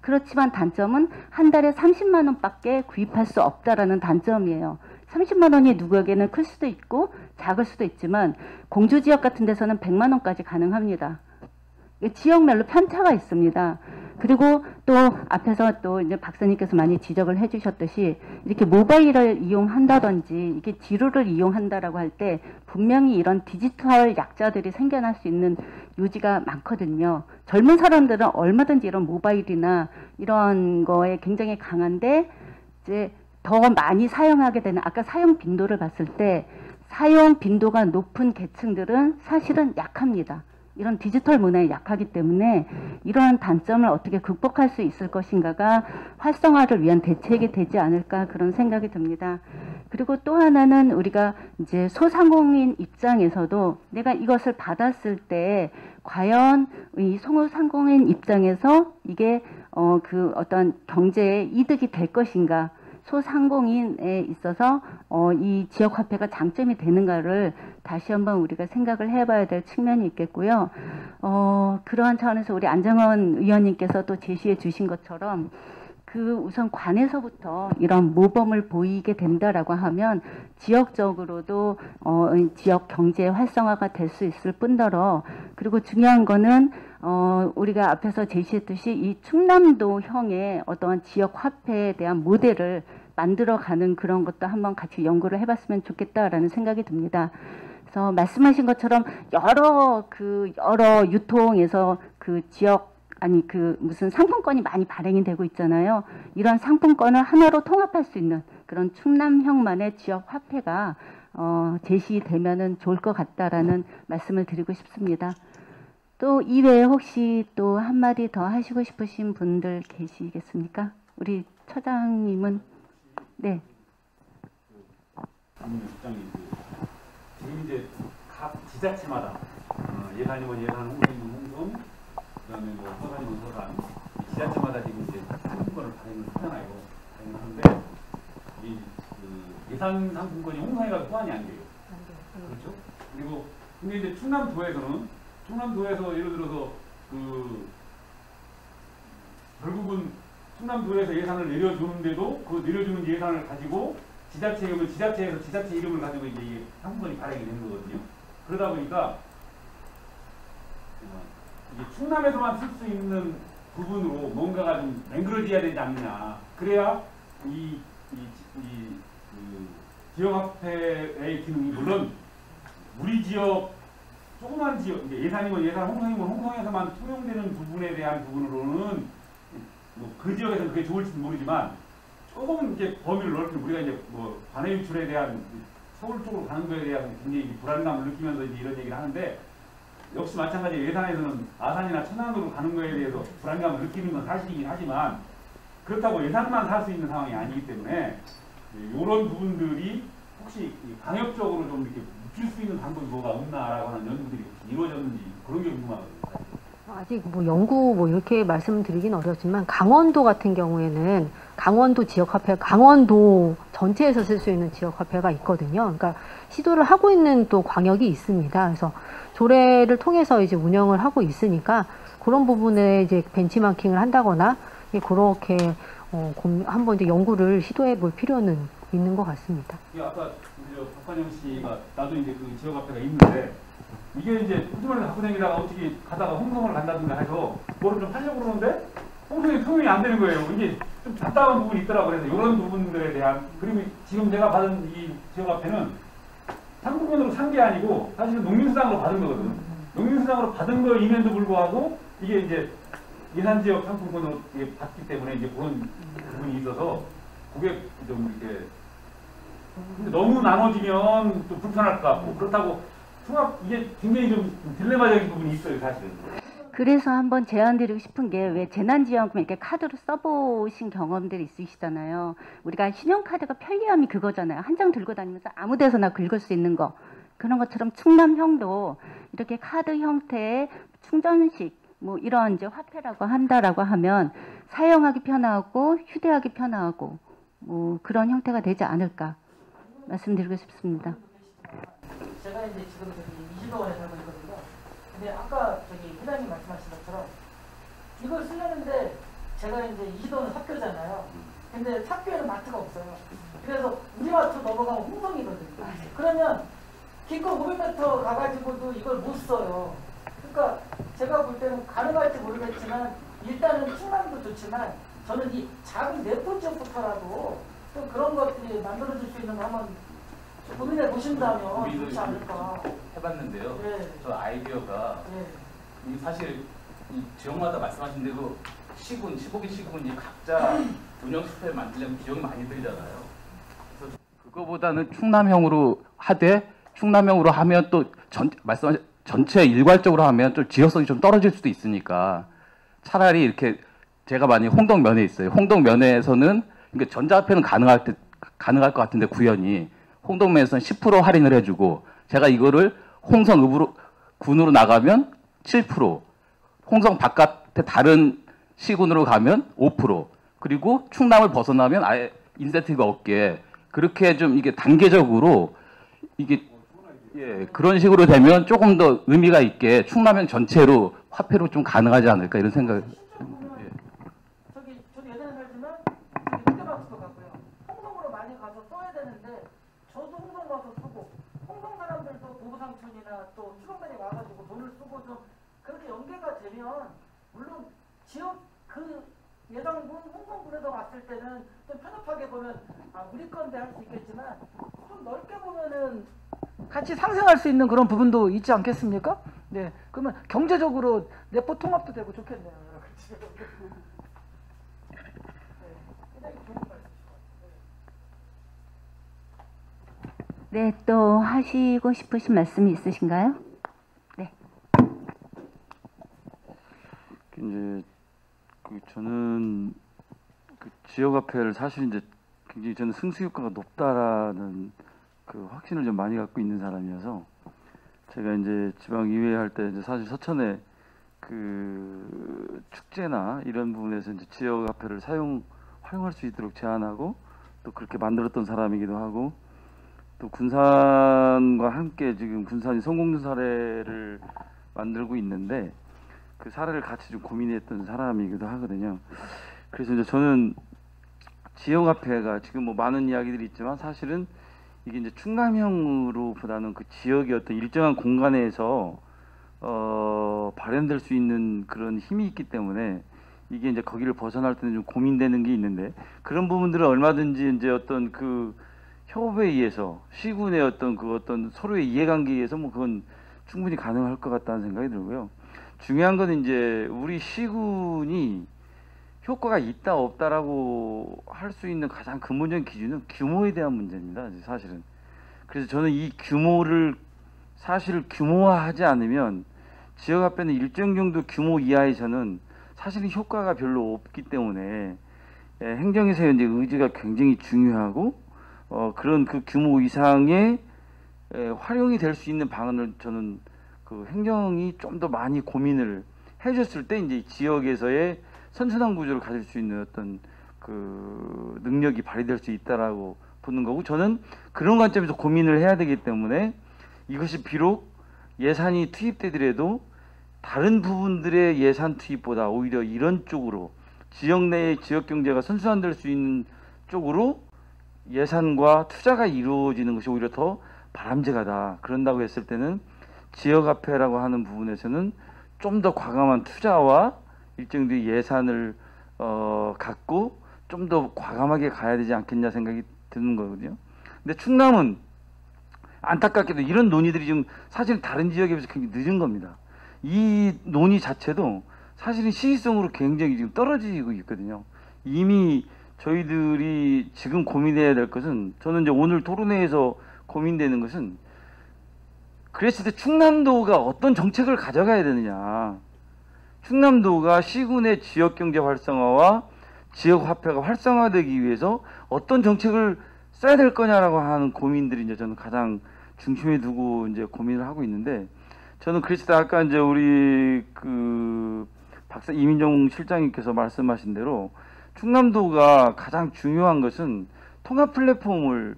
그렇지만 단점은 한 달에 30만 원밖에 구입할 수 없다라는 단점이에요. 30만 원이 누구에게는 클 수도 있고 작을 수도 있지만 공주지역 같은 데서는 100만 원까지 가능합니다. 지역별로 편차가 있습니다. 그리고 또 앞에서 또 이제 박사님께서 많이 지적을 해주셨듯이 이렇게 모바일을 이용한다든지 이게 지루를 이용한다라고 할 때 분명히 이런 디지털 약자들이 생겨날 수 있는 요지가 많거든요. 젊은 사람들은 얼마든지 이런 모바일이나 이런 거에 굉장히 강한데 이제 더 많이 사용하게 되는 아까 사용 빈도를 봤을 때 사용 빈도가 높은 계층들은 사실은 약합니다. 이런 디지털 문화에 약하기 때문에 이러한 단점을 어떻게 극복할 수 있을 것인가가 활성화를 위한 대책이 되지 않을까 그런 생각이 듭니다. 그리고 또 하나는 우리가 이제 소상공인 입장에서도 내가 이것을 받았을 때 과연 이 소상공인 입장에서 이게 그 어떤 경제에 이득이 될 것인가, 소상공인에 있어서 이 지역화폐가 장점이 되는가를 다시 한번 우리가 생각을 해봐야 될 측면이 있겠고요. 그러한 차원에서 우리 안정원 의원님께서 또 제시해 주신 것처럼 그 우선 관에서부터 이런 모범을 보이게 된다라고 하면 지역적으로도 지역 경제 활성화가 될 수 있을 뿐더러 그리고 중요한 거는 우리가 앞에서 제시했듯이 이 충남도형의 어떠한 지역 화폐에 대한 모델을 만들어가는 그런 것도 한번 같이 연구를 해봤으면 좋겠다라는 생각이 듭니다. 그래서 말씀하신 것처럼 여러 유통에서 그 지역 무슨 상품권이 많이 발행이 되고 있잖아요. 이런 상품권을 하나로 통합할 수 있는 그런 충남형만의 지역 화폐가 제시되면은 좋을 것 같다라는 말씀을 드리고 싶습니다. 또 이외에 혹시 또 한마디 더 하시고 싶으신 분들 계시겠습니까? 우리 처장님은 네. 지금 이제 각 지자체마다 예산이면 예산, 홍성이면 홍성, 그다음에 뭐 서산이면 서산, 지자체마다 지금 이제 상품권을 발행을 하잖아요. 발행을 하는데 이 예산 상품권이 홍성이가 소환이 안 돼요. 그렇죠? 그리고 근데 이제 충남도에서 예를 들어서 결국은 충남도에서 예산을 내려주는데도 그 내려주는 예산을 가지고 지자체에서 지자체 이름을 가지고 이제 상품권이 발행이 되는 거거든요. 그러다 보니까 이게 충남에서만 쓸 수 있는 부분으로 뭔가가 좀 맹그러져야 되지 않느냐. 그래야 지역화폐의 기능이 물론 우리 지역 조그만 지역 예산이면 예산, 홍성이면 홍성에서만 통용되는 부분에 대한 부분으로는 뭐 그 지역에서는 그게 좋을지는 모르지만 조금 이제 범위를 넓히면 우리가 이제 뭐 관외 유출에 대한 서울 쪽으로 가는 거에 대한 굉장히 불안감을 느끼면서 이제 이런 얘기를 하는데 역시 마찬가지로 예산에서는 아산이나 천안으로 가는 거에 대해서 불안감을 느끼는 건 사실이긴 하지만 그렇다고 예산만 살 수 있는 상황이 아니기 때문에 이런 부분들이 혹시 강협적으로 좀 이렇게 묻힐 수 있는 방법이 뭐가 없나라고 하는 연구들이 혹시 이루어졌는지 그런 게 궁금하거든요. 아직 뭐 연구 뭐 이렇게 말씀드리긴 어렵지만 강원도 같은 경우에는 강원도 지역화폐, 강원도 전체에서 쓸 수 있는 지역화폐가 있거든요. 그러니까 시도를 하고 있는 또 광역이 있습니다. 그래서 조례를 통해서 이제 운영을 하고 있으니까 그런 부분에 이제 벤치마킹을 한다거나 그렇게 한번 이제 연구를 시도해 볼 필요는 있는 것 같습니다. 아까 박관영 씨가 나도 이제 그 지역화폐가 있는데 이게 이제 후주머니에 갖고 다니다가 어떻게 가다가 홍성을 간다든가 해서 뭐를 좀 하려고 그러는데 홍성이 통용이 안 되는 거예요. 이게 좀 답답한 부분이 있더라고요. 그래서 이런 부분들에 대한 그리고 지금 제가 받은 이 지역화폐는 상품권으로 산 게 아니고 사실은 농민수당으로 받은 거거든요. 농민수당으로 받은 거임에도 불구하고 이게 이제 예산지역 상품권으로 받기 때문에 이제 그런 부분이 있어서 그게 좀 이렇게 근데 너무 나눠지면 또 불편할 것 같고 그렇다고 이게 굉장히 좀 딜레마적인 부분이 있어요, 사실은. 그래서 한번 제안드리고 싶은 게 왜 재난지원금 이렇게 카드로 써보신 경험들이 있으시잖아요. 우리가 신용카드가 편리함이 그거잖아요. 한 장 들고 다니면서 아무 데서나 긁을 수 있는 거. 그런 것처럼 충남형도 이렇게 카드 형태의 충전식 뭐 이런 이제 화폐라고 한다라고 하면 사용하기 편하고 휴대하기 편하고 뭐 그런 형태가 되지 않을까 말씀드리고 싶습니다. 제가 이제 지금 이시도원에 살고 있거든요. 근데 아까 회장님 말씀하신 것처럼 이걸 쓰려는데 제가 이제 이시도원은 삽교잖아요. 근데 삽교에는 마트가 없어요. 그래서 우리 마트 넘어가면 홍성이거든요. 그러면 길거 500m 가가지고도 이걸 못 써요. 그러니까 제가 볼 때는 가능할지 모르겠지만 일단은 충남도 좋지만 저는 이 작은 내포 지역부터라도 좀 그런 것들이 만들어질 수 있는 거 한번 고민해 보신다면 좋지 않을까. 해봤는데요. 네. 저 아이디어가 이 사실 이 지역마다 말씀하신 대로 시군, 15개 시군이 각자 운영 시스템을 만들려면 비용이 많이 들잖아요. 그래서 그거보다는 충남형으로 하되 충남형으로 하면 또 말씀하신 전체 일괄적으로 하면 좀 지역성이 좀 떨어질 수도 있으니까 차라리 이렇게 제가 만약 홍덕면에 있어요. 홍덕면에서는 그러니까 전자화폐는 가능할 것 같은데 구현이 홍덕면에서는 10% 할인을 해주고 제가 이거를 홍성읍으로 군으로 나가면 7%, 홍성 바깥에 다른 시군으로 가면 5%, 그리고 충남을 벗어나면 아예 인센티브가 없게 그렇게 좀 이게 단계적으로 이게 그런 식으로 되면 조금 더 의미가 있게 충남형 전체로 화폐로 좀 가능하지 않을까 이런 생각. 저도 예전에 살지만 롯데마트도 가고요. 홍성으로 많이 가서 써야 되는데 저도 홍성 가서 쓰고 홍성 사람들도 도부상촌이나 또 추동면에 와가지고 돈을 쓰고 좀 그렇게 연계가 되면 물론 지역 그 예산군 홍성군에서 왔을 때는 좀 편협하게 보면 우리 건데 할 수 있겠지만 좀 넓게 보면은 같이 상생할 수 있는 그런 부분도 있지 않겠습니까? 네, 그러면 경제적으로 내포 통합도 되고 좋겠네요. 네, 또 하시고 싶으신 말씀이 있으신가요? 네. 이제 저는 그 지역화폐를 사실 이제 굉장히 저는 승수 효과가 높다라는 그 확신을 좀 많이 갖고 있는 사람이어서 제가 이제 지방의회 할 때 이제 사실 서천에 그 축제나 이런 부분에서 이제 지역화폐를 활용할 수 있도록 제안하고 또 그렇게 만들었던 사람이기도 하고 또 군산과 함께 지금 군산이 성공준 사례를 만들고 있는데 그 사례를 같이 좀 고민했던 사람이기도 하거든요. 그래서 이제 저는 지역화폐가 지금 뭐 많은 이야기들이 있지만 사실은 이게 이제 충남형으로보다는 그 지역의 어떤 일정한 공간에서 발현될 수 있는 그런 힘이 있기 때문에 이게 이제 거기를 벗어날 때는 좀 고민되는 게 있는데 그런 부분들은 얼마든지 이제 어떤 그 협업에 의해서 시군의 어떤 그 어떤 서로의 이해관계에 의해서 뭐 그건 충분히 가능할 것 같다는 생각이 들고요. 중요한 건 이제 우리 시군이 효과가 있다 없다라고 할 수 있는 가장 근본적인 기준은 규모에 대한 문제입니다. 사실은. 그래서 저는 이 규모를 사실 규모화하지 않으면 지역화폐는 일정 정도 규모 이하에서는 사실은 효과가 별로 없기 때문에 행정에서의 이제 의지가 굉장히 중요하고 그런 그 규모 이상의 활용이 될 수 있는 방안을 저는 그 행정이 좀 더 많이 고민을 해줬을 때 이제 지역에서의 선순환 구조를 가질 수 있는 어떤 그 능력이 발휘될 수 있다라고 보는 거고 저는 그런 관점에서 고민을 해야 되기 때문에 이것이 비록 예산이 투입되더라도 다른 부분들의 예산 투입보다 오히려 이런 쪽으로 지역 내의 지역 경제가 선순환될 수 있는 쪽으로 예산과 투자가 이루어지는 것이 오히려 더 바람직하다. 그런다고 했을 때는 지역화폐라고 하는 부분에서는 좀 더 과감한 투자와 일정 정도의 예산을 갖고 좀 더 과감하게 가야 되지 않겠냐 생각이 드는 거거든요. 근데 충남은 안타깝게도 이런 논의들이 지금 사실 다른 지역에 비해서 굉장히 늦은 겁니다. 이 논의 자체도 사실은 시의성으로 굉장히 지금 떨어지고 있거든요. 이미 저희들이 지금 고민해야 될 것은 저는 이제 오늘 토론회에서 고민되는 것은 그랬을 때 충남도가 어떤 정책을 가져가야 되느냐. 충남도가 시군의 지역경제 활성화와 지역화폐가 활성화되기 위해서 어떤 정책을 써야 될 거냐라고 하는 고민들이 이제 저는 가장 중심에 두고 이제 고민을 하고 있는데 저는 그랬을 때 아까 이제 우리 그 박사 이민정 실장님께서 말씀하신 대로 충남도가 가장 중요한 것은 통합 플랫폼을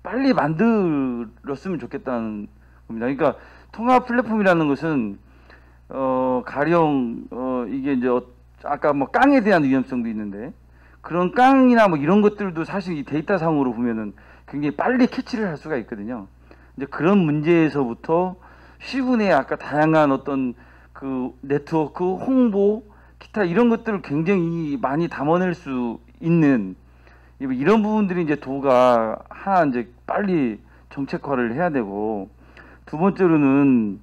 빨리 만들었으면 좋겠다는 겁니다. 그러니까 통합 플랫폼이라는 것은 가령 이게 이제 아까 뭐 깡에 대한 위험성도 있는데 그런 깡이나 뭐 이런 것들도 사실 이 데이터상으로 보면은 굉장히 빨리 캐치를 할 수가 있거든요. 이제 그런 문제에서부터 시군의 아까 다양한 어떤 그 네트워크, 홍보, 기타 이런 것들을 굉장히 많이 담아낼 수 있는 이런 부분들이 이제 도가 하나 이제 빨리 정책화를 해야 되고, 두 번째로는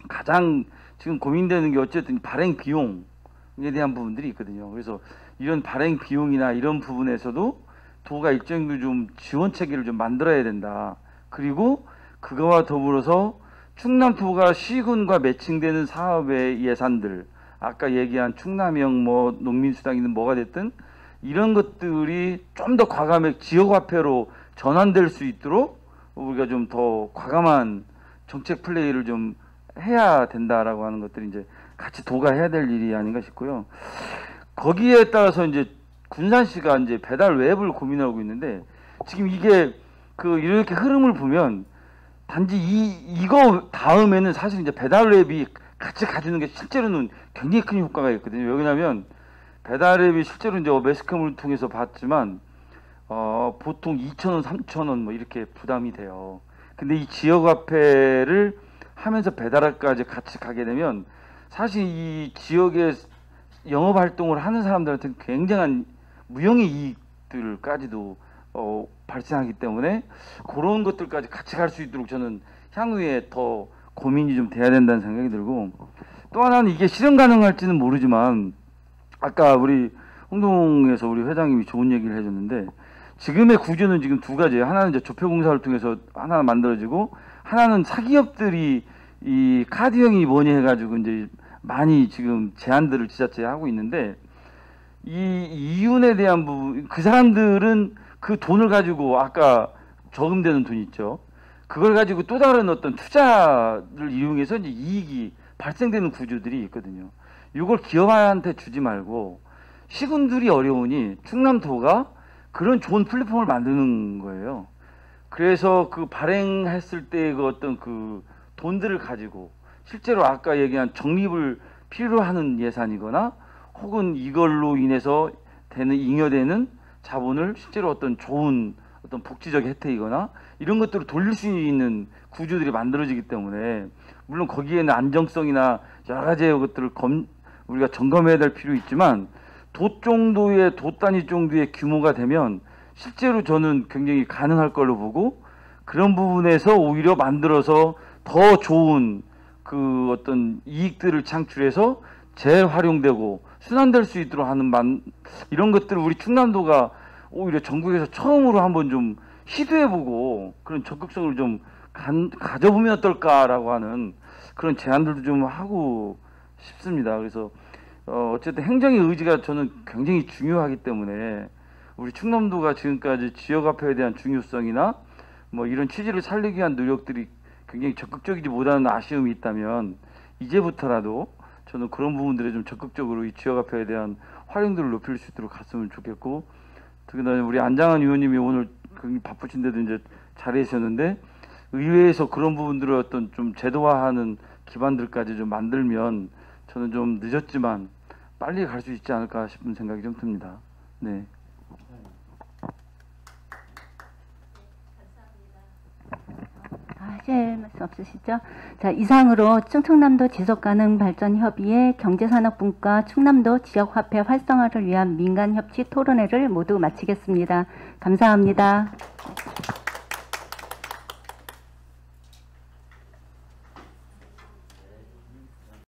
가장 지금 고민되는 게 어쨌든 발행 비용에 대한 부분들이 있거든요. 그래서 이런 발행 비용이나 이런 부분에서도 도가 일정 정도 좀 지원 체계를 좀 만들어야 된다. 그리고 그거와 더불어서 충남도가 시군과 매칭되는 사업의 예산들, 아까 얘기한 충남형 뭐 농민수당이든 뭐가 됐든 이런 것들이 좀 더 과감하게 지역화폐로 전환될 수 있도록 우리가 좀 더 과감한 정책 플레이를 좀 해야 된다라고 하는 것들이 이제 같이 도가 해야 될 일이 아닌가 싶고요. 거기에 따라서 이제 군산시가 이제 배달 웹을 고민하고 있는데, 지금 이게 그 이렇게 흐름을 보면 단지 이거 다음에는 사실 이제 배달 웹이 같이 가주는 게 실제로는 굉장히 큰 효과가 있거든요. 왜냐하면 배달 앱이 실제로 이제 매스컴을 통해서 봤지만 보통 2,000원, 3,000원 뭐 이렇게 부담이 돼요. 근데 이 지역화폐를 하면서 배달앱까지 같이 가게 되면 사실 이 지역에 영업 활동을 하는 사람들한테는 굉장한 무형의 이익들까지도 발생하기 때문에 그런 것들까지 같이 갈 수 있도록 저는 향후에 더 고민이 좀 돼야 된다는 생각이 들고, 또 하나는 이게 실현 가능할지는 모르지만 아까 우리 홍동에서 우리 회장님이 좋은 얘기를 해줬는데, 지금의 구조는 지금 두 가지예요. 하나는 이제 조폐공사를 통해서 하나 만들어지고, 하나는 사기업들이 이 카드형이 뭐니 해가지고 이제 많이 지금 제한들을 지자체에 하고 있는데, 이 이윤에 대한 부분, 그 사람들은 그 돈을 가지고 아까 저금되는 돈 있죠. 그걸 가지고 또 다른 어떤 투자를 이용해서 이제 이익이 발생되는 구조들이 있거든요. 이걸 기업한테 주지 말고 시군들이 어려우니 충남도가 그런 좋은 플랫폼을 만드는 거예요. 그래서 그 발행했을 때 그 어떤 그 돈들을 가지고 실제로 아까 얘기한 적립을 필요로 하는 예산이거나 혹은 이걸로 인해서 되는 잉여되는 자본을 실제로 어떤 좋은 어떤 복지적 혜택이거나 이런 것들을 돌릴 수 있는 구조들이 만들어지기 때문에, 물론 거기에는 안정성이나 여러 가지의 것들을 우리가 점검해야 될 필요 있지만, 도 단위 정도의 규모가 되면 실제로 저는 굉장히 가능할 걸로 보고, 그런 부분에서 오히려 만들어서 더 좋은 그 어떤 이익들을 창출해서 재활용되고 순환될 수 있도록 하는 이런 것들을 우리 충남도가 오히려 전국에서 처음으로 한번 좀 시도해보고 그런 적극성을 좀 가져보면 어떨까라고 하는 그런 제안들도 좀 하고 싶습니다. 그래서 어쨌든 행정의 의지가 저는 굉장히 중요하기 때문에 우리 충남도가 지금까지 지역화폐에 대한 중요성이나 뭐 이런 취지를 살리기 위한 노력들이 굉장히 적극적이지 못하는 아쉬움이 있다면, 이제부터라도 저는 그런 부분들에 좀 적극적으로 이 지역화폐에 대한 활용도를 높일 수 있도록 갔으면 좋겠고, 특히나 우리 안장한 의원님이 오늘 바쁘신데도 이제 자리에 있었는데, 의회에서 그런 부분들을 어떤 좀 제도화하는 기반들까지 좀 만들면 저는 좀 늦었지만 빨리 갈 수 있지 않을까 싶은 생각이 좀 듭니다. 네. 하실 말씀 없으시죠? 자, 이상으로 충청남도 지속가능발전협의회 경제산업분과 충남도 지역화폐 활성화를 위한 민간협치 토론회를 모두 마치겠습니다. 감사합니다.